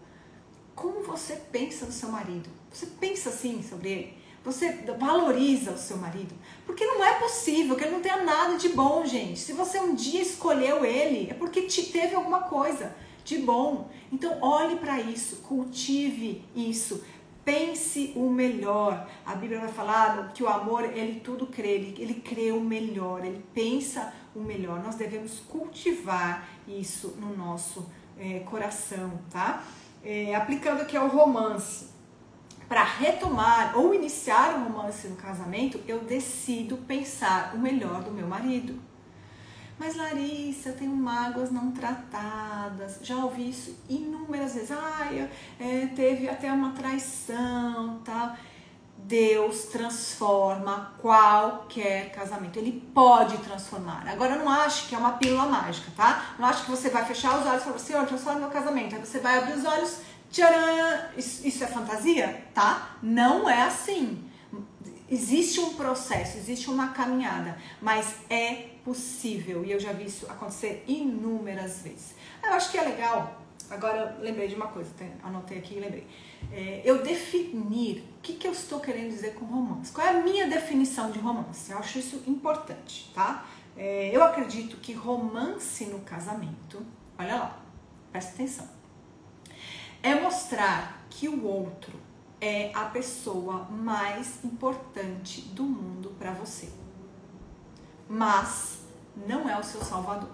A: Como você pensa no seu marido? Você pensa assim sobre ele? Você valoriza o seu marido? Porque não é possível que ele não tenha nada de bom, gente. Se você um dia escolheu ele, é porque teve alguma coisa de bom. Então, olhe para isso, cultive isso, pense o melhor. A Bíblia vai falar que o amor, ele tudo crê, ele crê o melhor, ele pensa o melhor. Nós devemos cultivar isso no nosso coração, tá? Aplicando aqui ao romance. Para retomar ou iniciar um romance no casamento, eu decido pensar o melhor do meu marido. Mas Larissa, eu tenho mágoas não tratadas, já ouvi isso inúmeras vezes. Teve até uma traição, tá? Deus transforma qualquer casamento, Ele pode transformar. Agora, eu não acho que é uma pílula mágica, tá? Não acho que você vai fechar os olhos e falar, Senhor, transforma meu casamento. Aí você vai abrir os olhos, tcharam! Isso é fantasia, tá? Não é assim. Existe um processo, existe uma caminhada, mas é possível. E eu já vi isso acontecer inúmeras vezes. Eu acho que é legal. Agora eu lembrei de uma coisa, anotei aqui e lembrei. Eu definir o que eu estou querendo dizer com romance. Qual é a minha definição de romance? Eu acho isso importante, tá? Eu acredito que romance no casamento, olha lá, presta atenção, é mostrar que o outro é a pessoa mais importante do mundo para você, mas não é o seu salvador.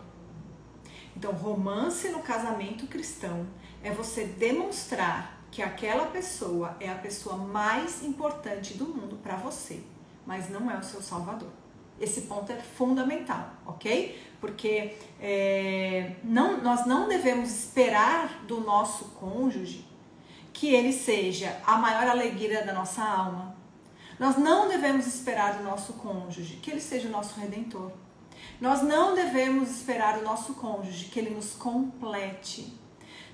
A: Então, romance no casamento cristão é você demonstrar que aquela pessoa é a pessoa mais importante do mundo para você, mas não é o seu salvador. Esse ponto é fundamental, ok? Porque nós não devemos esperar do nosso cônjuge que ele seja a maior alegria da nossa alma. Nós não devemos esperar do nosso cônjuge que ele seja o nosso redentor. Nós não devemos esperar do nosso cônjuge que ele nos complete.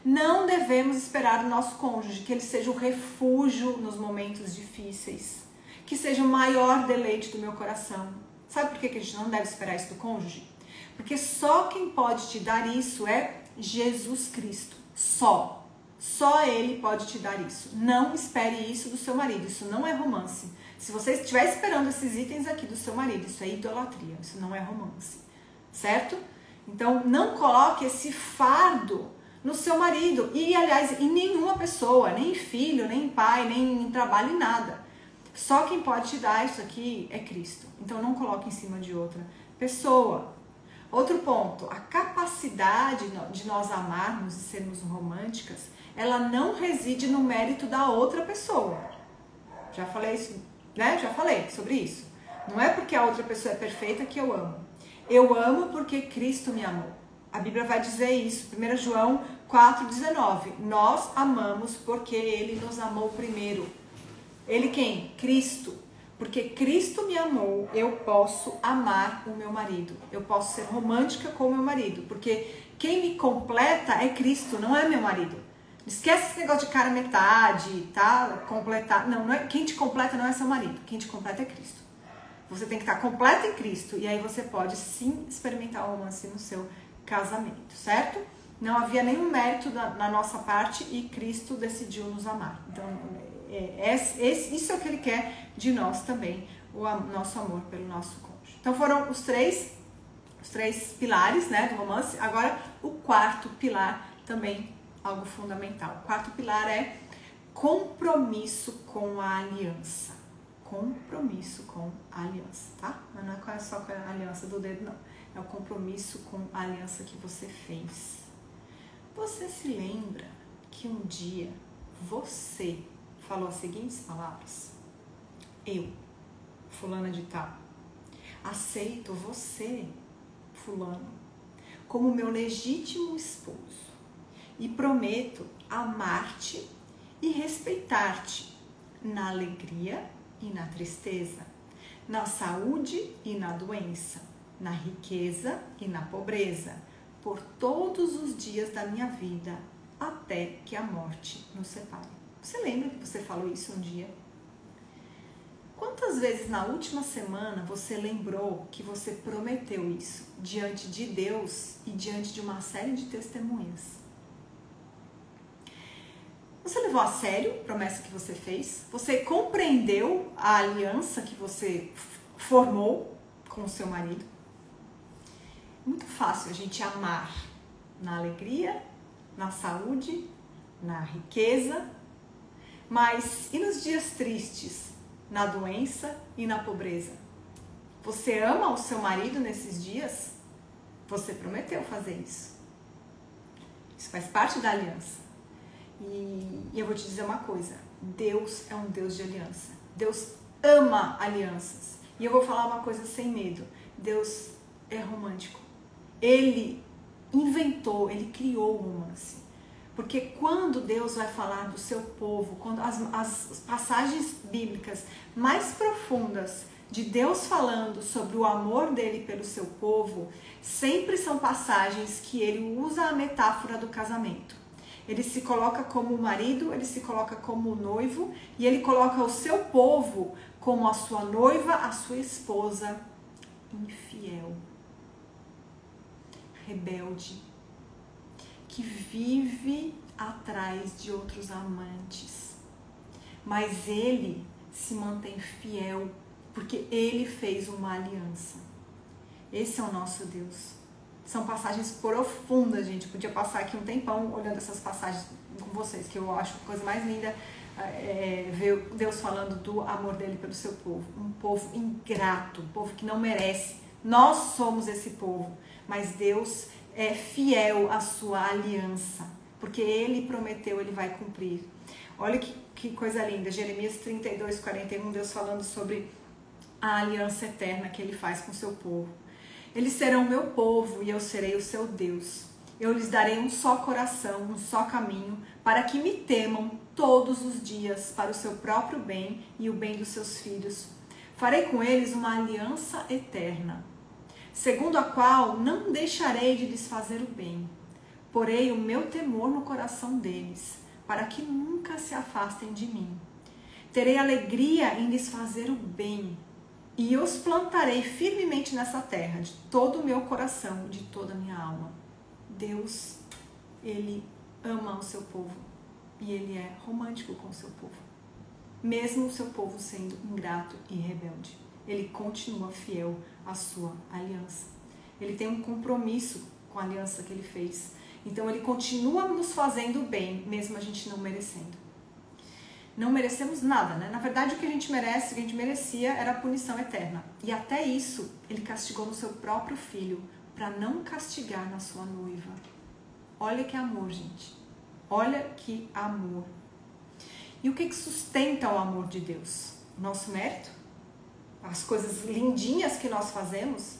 A: Não devemos esperar do nosso cônjuge que ele seja o refúgio nos momentos difíceis, que seja o maior deleite do meu coração. Sabe por que a gente não deve esperar isso do cônjuge? Porque só quem pode te dar isso é Jesus Cristo. Só Ele pode te dar isso. Não espere isso do seu marido. Isso não é romance. Se você estiver esperando esses itens aqui do seu marido, isso é idolatria. Isso não é romance. Certo? Então, não coloque esse fardo no seu marido. E, aliás, em nenhuma pessoa, nem filho, nem pai, nem em trabalho, em nada. Só quem pode te dar isso aqui é Cristo. Então, não coloque em cima de outra pessoa. Outro ponto, a capacidade de nós amarmos e sermos românticas, ela não reside no mérito da outra pessoa. Já falei isso, né? Já falei sobre isso. Não é porque a outra pessoa é perfeita que eu amo. Eu amo porque Cristo me amou. A Bíblia vai dizer isso, 1 João 4,19. Nós amamos porque Ele nos amou primeiro. Ele quem? Cristo. Porque Cristo me amou, eu posso amar o meu marido. Eu posso ser romântica com o meu marido. Porque quem me completa é Cristo, não é meu marido. Esquece esse negócio de cara metade, tá? Completar. Não é, quem te completa não é seu marido. Quem te completa é Cristo. Você tem que estar completa em Cristo. E aí você pode sim experimentar o romance no seu casamento, certo? Não havia nenhum mérito na nossa parte e Cristo decidiu nos amar. Então, isso é o que Ele quer de nós também, o nosso amor pelo nosso cônjuge. Então foram os três pilares, né, do romance. Agora o quarto pilar também algo fundamental. O quarto pilar é compromisso com a aliança. Compromisso com a aliança, tá? Mas não é só com a aliança do dedo, não. É o compromisso com a aliança que você fez. Você se lembra que um dia você falou as seguintes palavras? Eu, fulana de tal, aceito você, fulano, como meu legítimo esposo e prometo amar-te e respeitar-te na alegria e na tristeza, na saúde e na doença, na riqueza e na pobreza, por todos os dias da minha vida, até que a morte nos separe. Você lembra que você falou isso um dia? Quantas vezes na última semana você lembrou que você prometeu isso diante de Deus e diante de uma série de testemunhas? Você levou a sério a promessa que você fez? Você compreendeu a aliança que você formou com o seu marido? Muito fácil a gente amar na alegria, na saúde, na riqueza, mas e nos dias tristes, na doença e na pobreza? Você ama o seu marido nesses dias? Você prometeu fazer isso. Isso faz parte da aliança. E eu vou te dizer uma coisa, Deus é um Deus de aliança. Deus ama alianças. E eu vou falar uma coisa sem medo. Deus é romântico. Ele inventou, ele criou o romance. Porque quando Deus vai falar do seu povo, quando as passagens bíblicas mais profundas de Deus falando sobre o amor dele pelo seu povo, sempre são passagens que ele usa a metáfora do casamento. Ele se coloca como o marido, ele se coloca como o noivo e ele coloca o seu povo como a sua noiva, a sua esposa infiel, rebelde, que vive atrás de outros amantes. Mas ele se mantém fiel porque ele fez uma aliança. Esse é o nosso Deus. São passagens profundas, gente. Podia passar aqui um tempão olhando essas passagens com vocês, que eu acho a coisa mais linda ver Deus falando do amor dele pelo seu povo. Um povo ingrato, um povo que não merece. Nós somos esse povo, mas Deus é fiel à sua aliança, porque ele prometeu, ele vai cumprir. Olha que coisa linda, Jeremias 32:41, Deus falando sobre a aliança eterna que ele faz com o seu povo. Eles serão meu povo e eu serei o seu Deus. Eu lhes darei um só coração, um só caminho, para que me temam todos os dias, para o seu próprio bem e o bem dos seus filhos. Farei com eles uma aliança eterna, segundo a qual não deixarei de lhes fazer o bem. Porei o meu temor no coração deles, para que nunca se afastem de mim. Terei alegria em lhes fazer o bem, e os plantarei firmemente nessa terra, de todo o meu coração, de toda a minha alma. Deus, ele ama o seu povo, e ele é romântico com o seu povo. Mesmo o seu povo sendo ingrato e rebelde, ele continua fiel à sua aliança. Ele tem um compromisso com a aliança que ele fez. Então ele continua nos fazendo bem, mesmo a gente não merecendo. Não merecemos nada, né? Na verdade, o que a gente merece, o que a gente merecia era a punição eterna. E até isso, ele castigou no seu próprio filho, para não castigar na sua noiva. Olha que amor, gente. Olha que amor. E o que sustenta o amor de Deus? O nosso mérito? As coisas lindinhas que nós fazemos?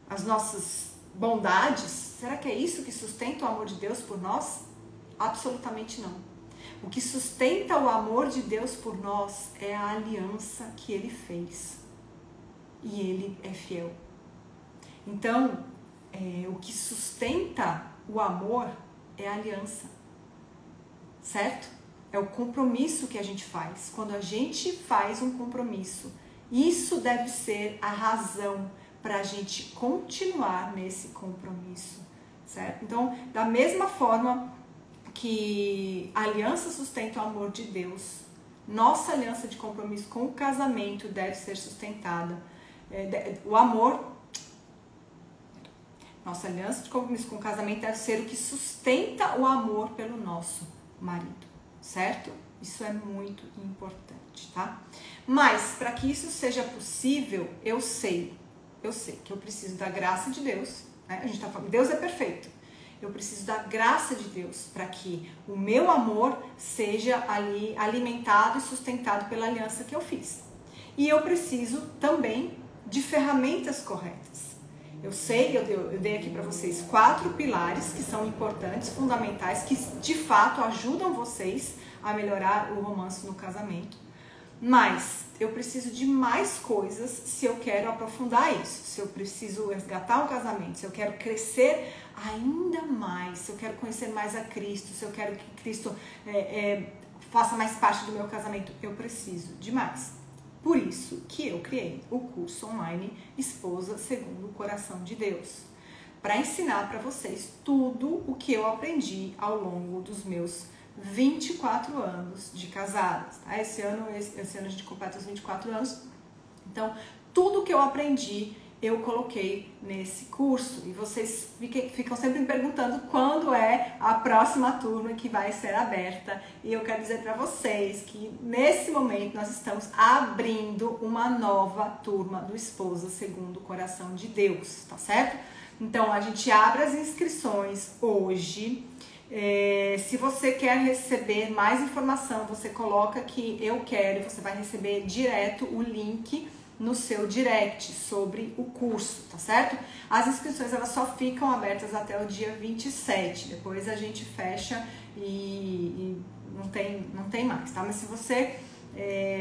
A: As nossas bondades? Será que é isso que sustenta o amor de Deus por nós? Absolutamente não. O que sustenta o amor de Deus por nós é a aliança que Ele fez. E Ele é fiel. Então, o que sustenta o amor é a aliança. Certo? É o compromisso que a gente faz. Quando a gente faz um compromisso, isso deve ser a razão para a gente continuar nesse compromisso, certo? Então, da mesma forma que a aliança sustenta o amor de Deus, nossa aliança de compromisso com o casamento deve ser sustentada. O amor, nossa aliança de compromisso com o casamento deve ser o que sustenta o amor pelo nosso marido, certo? Isso é muito importante, tá? Mas, para que isso seja possível, eu sei que eu preciso da graça de Deus, né? A gente tá falando, Deus é perfeito. Eu preciso da graça de Deus para que o meu amor seja ali alimentado e sustentado pela aliança que eu fiz. E eu preciso também de ferramentas corretas. Eu sei, eu dei aqui para vocês 4 pilares que são importantes, fundamentais, que de fato ajudam vocês a melhorar o romance no casamento. Mas eu preciso de mais coisas se eu quero aprofundar isso, se eu preciso resgatar um casamento, se eu quero crescer ainda mais, se eu quero conhecer mais a Cristo, se eu quero que Cristo faça mais parte do meu casamento, eu preciso de mais. Por isso que eu criei o curso online Esposa Segundo o Coração de Deus, para ensinar para vocês tudo o que eu aprendi ao longo dos meus 24 anos de casadas. Tá? Esse ano a gente completa os 24 anos. Então, tudo que eu aprendi, eu coloquei nesse curso. E vocês ficam sempre me perguntando quando é a próxima turma que vai ser aberta. E eu quero dizer para vocês que nesse momento nós estamos abrindo uma nova turma do Esposa Segundo o Coração de Deus, tá certo? Então, a gente abre as inscrições hoje. Se você quer receber mais informação, você coloca que eu quero, você vai receber direto o link no seu direct sobre o curso, tá certo? As inscrições elas só ficam abertas até o dia 27, depois a gente fecha e não tem mais, tá? Mas se você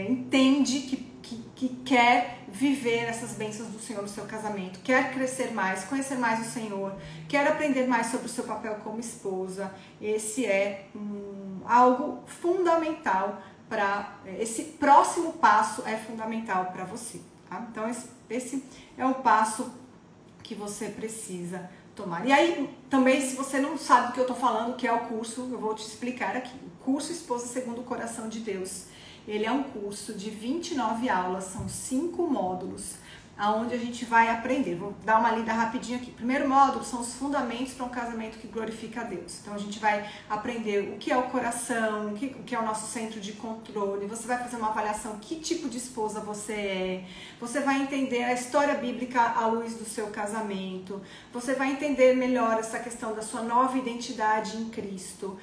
A: entende que quer viver essas bênçãos do Senhor no seu casamento, quer crescer mais, conhecer mais o Senhor, quer aprender mais sobre o seu papel como esposa, esse é algo fundamental para esse próximo passo é fundamental para você, tá? Então esse é o passo que você precisa tomar. E aí também, se você não sabe do que eu tô falando, que é o curso, eu vou te explicar aqui. O curso Esposa Segundo o Coração de Deus. Ele é um curso de 29 aulas, são 5 módulos, onde a gente vai aprender. Vou dar uma lida rapidinho aqui. Primeiro módulo são os fundamentos para um casamento que glorifica a Deus. Então a gente vai aprender o que é o coração, o que é o nosso centro de controle. Você vai fazer uma avaliação que tipo de esposa você é. Você vai entender a história bíblica à luz do seu casamento. Você vai entender melhor essa questão da sua nova identidade em Cristo.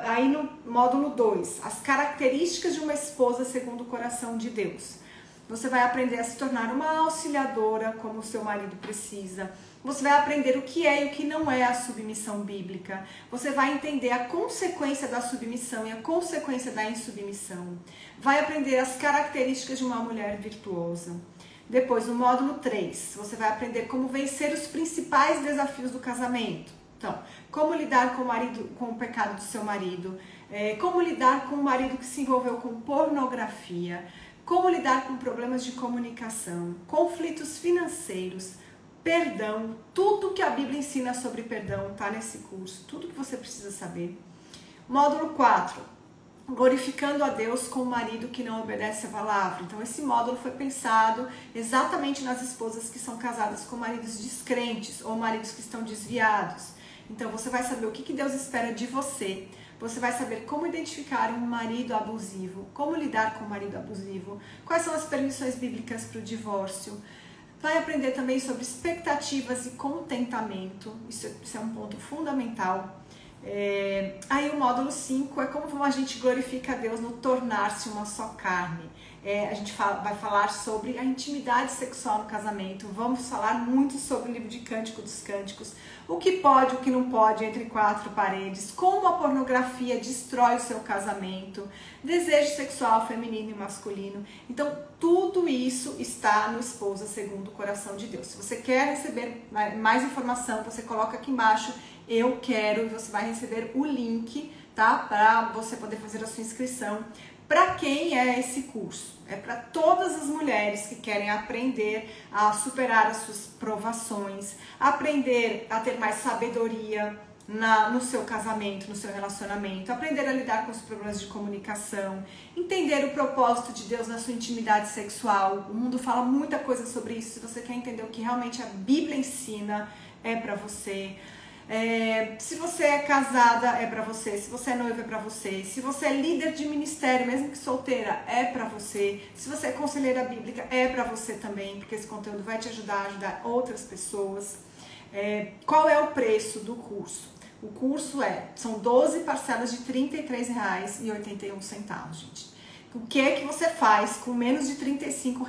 A: Aí no módulo 2, as características de uma esposa segundo o coração de Deus. Você vai aprender a se tornar uma auxiliadora como o seu marido precisa. Você vai aprender o que é e o que não é a submissão bíblica. Você vai entender a consequência da submissão e a consequência da insubmissão. Vai aprender as características de uma mulher virtuosa. Depois, no módulo 3, você vai aprender como vencer os principais desafios do casamento. Então, como lidar com o pecado do seu marido, como lidar com o marido que se envolveu com pornografia, como lidar com problemas de comunicação, conflitos financeiros, perdão, tudo que a Bíblia ensina sobre perdão está nesse curso, tudo que você precisa saber. Módulo 4, glorificando a Deus com o marido que não obedece a palavra. Então esse módulo foi pensado exatamente nas esposas que são casadas com maridos descrentes ou maridos que estão desviados. Então você vai saber o que Deus espera de você. Você vai saber como identificar um marido abusivo, como lidar com um marido abusivo, quais são as permissões bíblicas para o divórcio. Vai aprender também sobre expectativas e contentamento, isso é um ponto fundamental. Aí o módulo 5 é como a gente glorifica a Deus no tornar-se uma só carne. A gente vai falar sobre a intimidade sexual no casamento. Vamos falar muito sobre o livro de Cântico dos Cânticos, o que pode, o que não pode entre quatro paredes, como a pornografia destrói o seu casamento, desejo sexual feminino e masculino. Então, tudo isso está no Esposa Segundo o Coração de Deus. Se você quer receber mais informação, você coloca aqui embaixo, eu quero, e você vai receber o link, tá? Para você poder fazer a sua inscrição. Para quem é esse curso? É para todas as mulheres que querem aprender a superar as suas provações, aprender a ter mais sabedoria no seu casamento, no seu relacionamento, aprender a lidar com os problemas de comunicação, entender o propósito de Deus na sua intimidade sexual. O mundo fala muita coisa sobre isso. Se você quer entender o que realmente a Bíblia ensina, é para você. Se você é casada, é pra você. Se você é noiva, é pra você. Se você é líder de ministério, mesmo que solteira, é pra você. Se você é conselheira bíblica, é pra você também, porque esse conteúdo vai te ajudar a ajudar outras pessoas. Qual é o preço do curso? O curso são 12 parcelas de R$ 33,81, gente. O que é que você faz com menos de R$ 35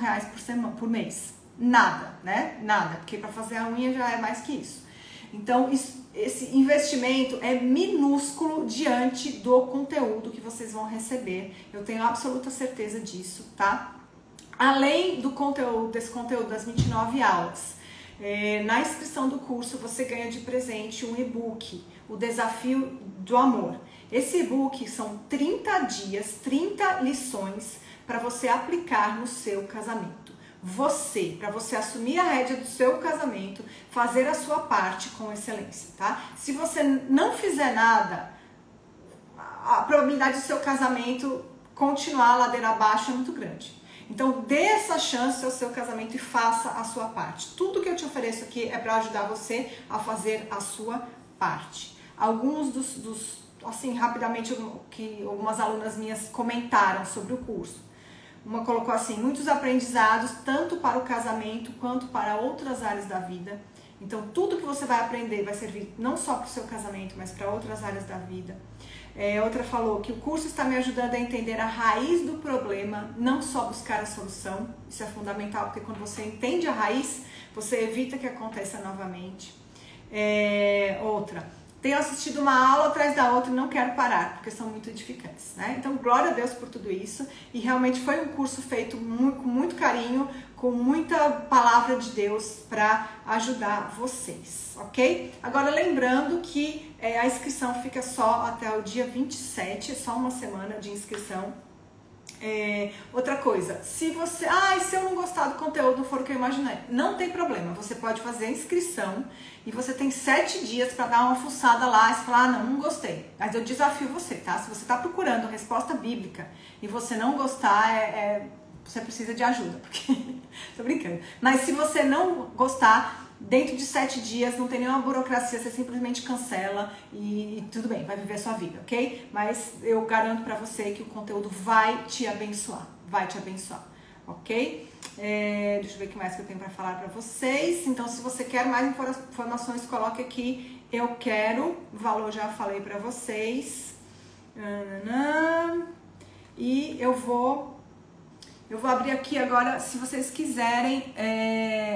A: por mês? Nada, né? Nada, porque pra fazer a unha já é mais que isso. Então, esse investimento é minúsculo diante do conteúdo que vocês vão receber. Eu tenho absoluta certeza disso, tá? Além do conteúdo, desse conteúdo das 29 aulas, na inscrição do curso você ganha de presente um e-book, o Desafio do Amor. Esse e-book são 30 dias, 30 lições para você aplicar no seu casamento. Para você assumir a rédea do seu casamento, fazer a sua parte com excelência, tá? Se você não fizer nada, a probabilidade do seu casamento continuar a ladeira abaixo é muito grande. Então, dê essa chance ao seu casamento e faça a sua parte. Tudo que eu te ofereço aqui é para ajudar você a fazer a sua parte. Alguns assim, rapidamente, que algumas alunas minhas comentaram sobre o curso. Uma colocou assim, muitos aprendizados, tanto para o casamento quanto para outras áreas da vida. Então, tudo que você vai aprender vai servir não só para o seu casamento, mas para outras áreas da vida. Outra falou que o curso está me ajudando a entender a raiz do problema, não só buscar a solução. Isso é fundamental, porque quando você entende a raiz, você evita que aconteça novamente. Outra. Tenho assistido uma aula atrás da outra e não quero parar, porque são muito edificantes, né? Então, glória a Deus por tudo isso. E realmente foi um curso feito com muito carinho, com muita palavra de Deus para ajudar vocês, ok? Agora, lembrando que a inscrição fica só até o dia 27, é só uma semana de inscrição. Outra coisa, se eu não gostar do conteúdo, não for o que eu imaginei, não tem problema, você pode fazer a inscrição e você tem 7 dias para dar uma fuçada lá e falar, não gostei, mas eu desafio você, tá? Se você está procurando resposta bíblica e você não gostar, você precisa de ajuda, porque tô brincando, mas se você não gostar, dentro de 7 dias, não tem nenhuma burocracia, você simplesmente cancela e tudo bem, vai viver a sua vida, ok? Mas eu garanto pra você que o conteúdo vai te abençoar, ok? Deixa eu ver o que mais que eu tenho pra falar pra vocês. Então, se você quer mais informações, coloque aqui, eu quero, o valor já falei pra vocês. E eu vou abrir aqui agora, se vocês quiserem,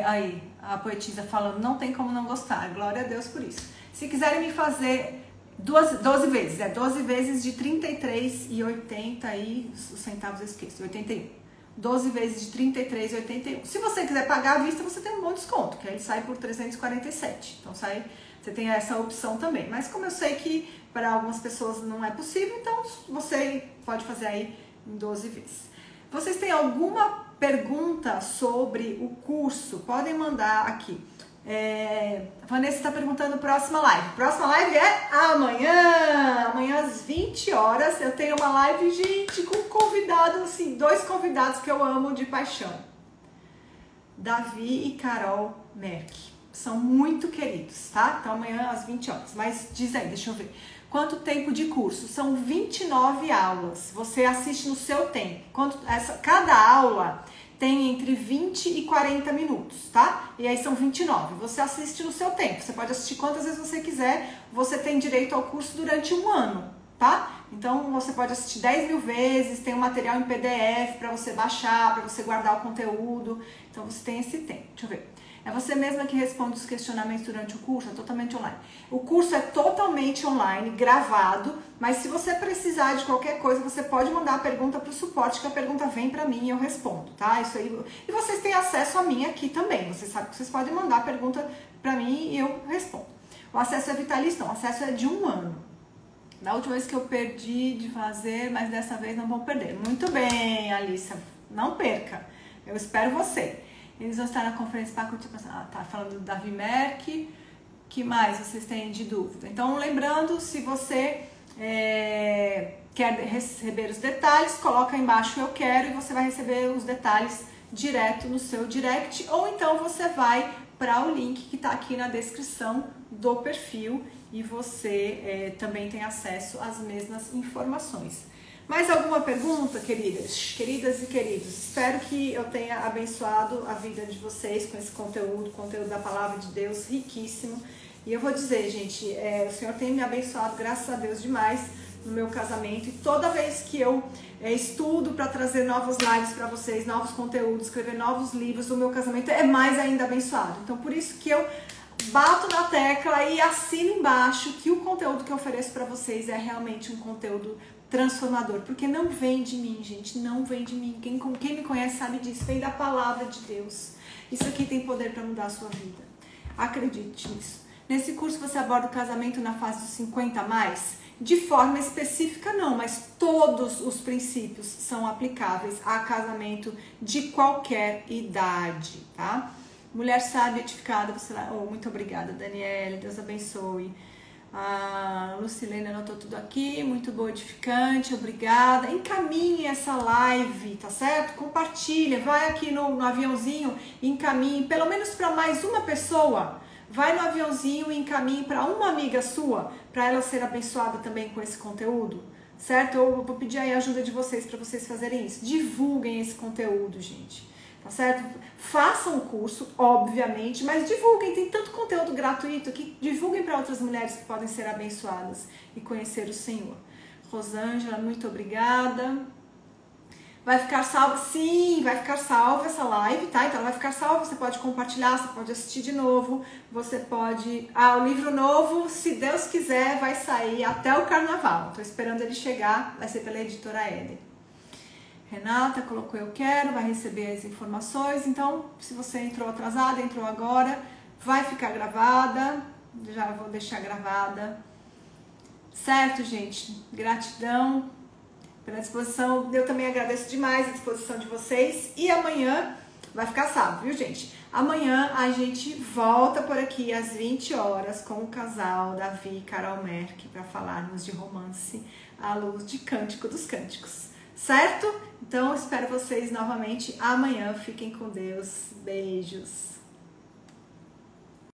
A: aí, a poetisa falando, não tem como não gostar, glória a Deus por isso. Se quiserem me fazer 12 vezes, 12 vezes de 33,80 aí, os centavos eu esqueço, 81. 12 vezes de 33,81. Se você quiser pagar à vista, você tem um bom desconto, que aí sai por 347. Então você tem essa opção também. Mas como eu sei que para algumas pessoas não é possível, então você pode fazer aí em 12 vezes. Vocês têm alguma pergunta sobre o curso? Podem mandar aqui. Vanessa está perguntando próxima live. Próxima live é amanhã. Amanhã às 20 horas eu tenho uma live, gente, com convidados, assim, 2 convidados que eu amo de paixão. Davi e Carol Merck. São muito queridos, tá? Então amanhã às 20 horas. Mas diz aí, deixa eu ver. Quanto tempo de curso? São 29 aulas. Você assiste no seu tempo. Cada aula tem entre 20 e 40 minutos, tá? E aí são 29. Você assiste no seu tempo. Você pode assistir quantas vezes você quiser. Você tem direito ao curso durante 1 ano, tá? Então você pode assistir 10 mil vezes, tem um material em PDF para você baixar, para você guardar o conteúdo. Então você tem esse tempo. Deixa eu ver. É você mesma que responde os questionamentos durante o curso, é totalmente online. O curso é totalmente online, gravado, mas se você precisar de qualquer coisa, você pode mandar a pergunta para o suporte, que a pergunta vem para mim e eu respondo, tá? Isso aí. E vocês têm acesso a mim aqui também. Vocês sabem que vocês podem mandar a pergunta para mim e eu respondo. O acesso é vitalício, não. O acesso é de 1 ano. Da última vez que eu perdi de fazer, mas dessa vez não vou perder. Muito bem, Alissa. Não perca. Eu espero você. Eles vão estar na conferência para curtir. Tá falando do Davi Merck. Que mais vocês têm de dúvida? Então, lembrando, se você quer receber os detalhes, coloca aí embaixo eu quero e você vai receber os detalhes direto no seu direct. Ou então você vai para o link que está aqui na descrição do perfil e você também tem acesso às mesmas informações. Mais alguma pergunta, queridas e queridos? Espero que eu tenha abençoado a vida de vocês com esse conteúdo da Palavra de Deus, riquíssimo. E eu vou dizer, gente, o Senhor tem me abençoado, graças a Deus, demais no meu casamento. E toda vez que eu estudo para trazer novas lives para vocês, novos conteúdos, escrever novos livros, o meu casamento é mais ainda abençoado. Então, por isso que eu bato na tecla e assino embaixo que o conteúdo que eu ofereço para vocês é realmente um conteúdo transformador, porque não vem de mim, gente, não vem de mim. Quem me conhece sabe disso, vem da palavra de Deus. Isso aqui tem poder para mudar a sua vida. Acredite nisso. Nesse curso você aborda o casamento na fase dos 50 a mais, de forma específica não, mas todos os princípios são aplicáveis a casamento de qualquer idade, tá? Mulher sábia, edificada, você lá. Oh, muito obrigada, Daniele, Deus abençoe. A Lucilene anotou tudo aqui, muito boa, edificante, obrigada. Encaminhe essa live, tá certo? Compartilha, vai aqui no aviãozinho e encaminhe, pelo menos para mais uma pessoa. Vai no aviãozinho e encaminhe para uma amiga sua, para ela ser abençoada também com esse conteúdo, certo? Eu vou pedir aí a ajuda de vocês para vocês fazerem isso. Divulguem esse conteúdo, gente. Tá certo? Façam o curso, obviamente, mas divulguem, tem tanto conteúdo gratuito aqui, divulguem para outras mulheres que podem ser abençoadas e conhecer o Senhor. Rosângela, muito obrigada. Vai ficar salva? Sim, vai ficar salva essa live, tá? Então ela vai ficar salva, você pode compartilhar, você pode assistir de novo, você pode... o livro novo, se Deus quiser, vai sair até o carnaval. Tô esperando ele chegar, vai ser pela editora Éden. Renata colocou eu quero, vai receber as informações. Então, se você entrou atrasada, entrou agora, vai ficar gravada. Já vou deixar gravada. Certo, gente? Gratidão pela disposição. Eu também agradeço demais a disposição de vocês. E amanhã vai ficar salvo, viu, gente? Amanhã a gente volta por aqui às 20 horas com o casal Davi e Carol Merck para falarmos de romance à luz de Cântico dos Cânticos. Certo? Então, espero vocês novamente amanhã. Fiquem com Deus. Beijos.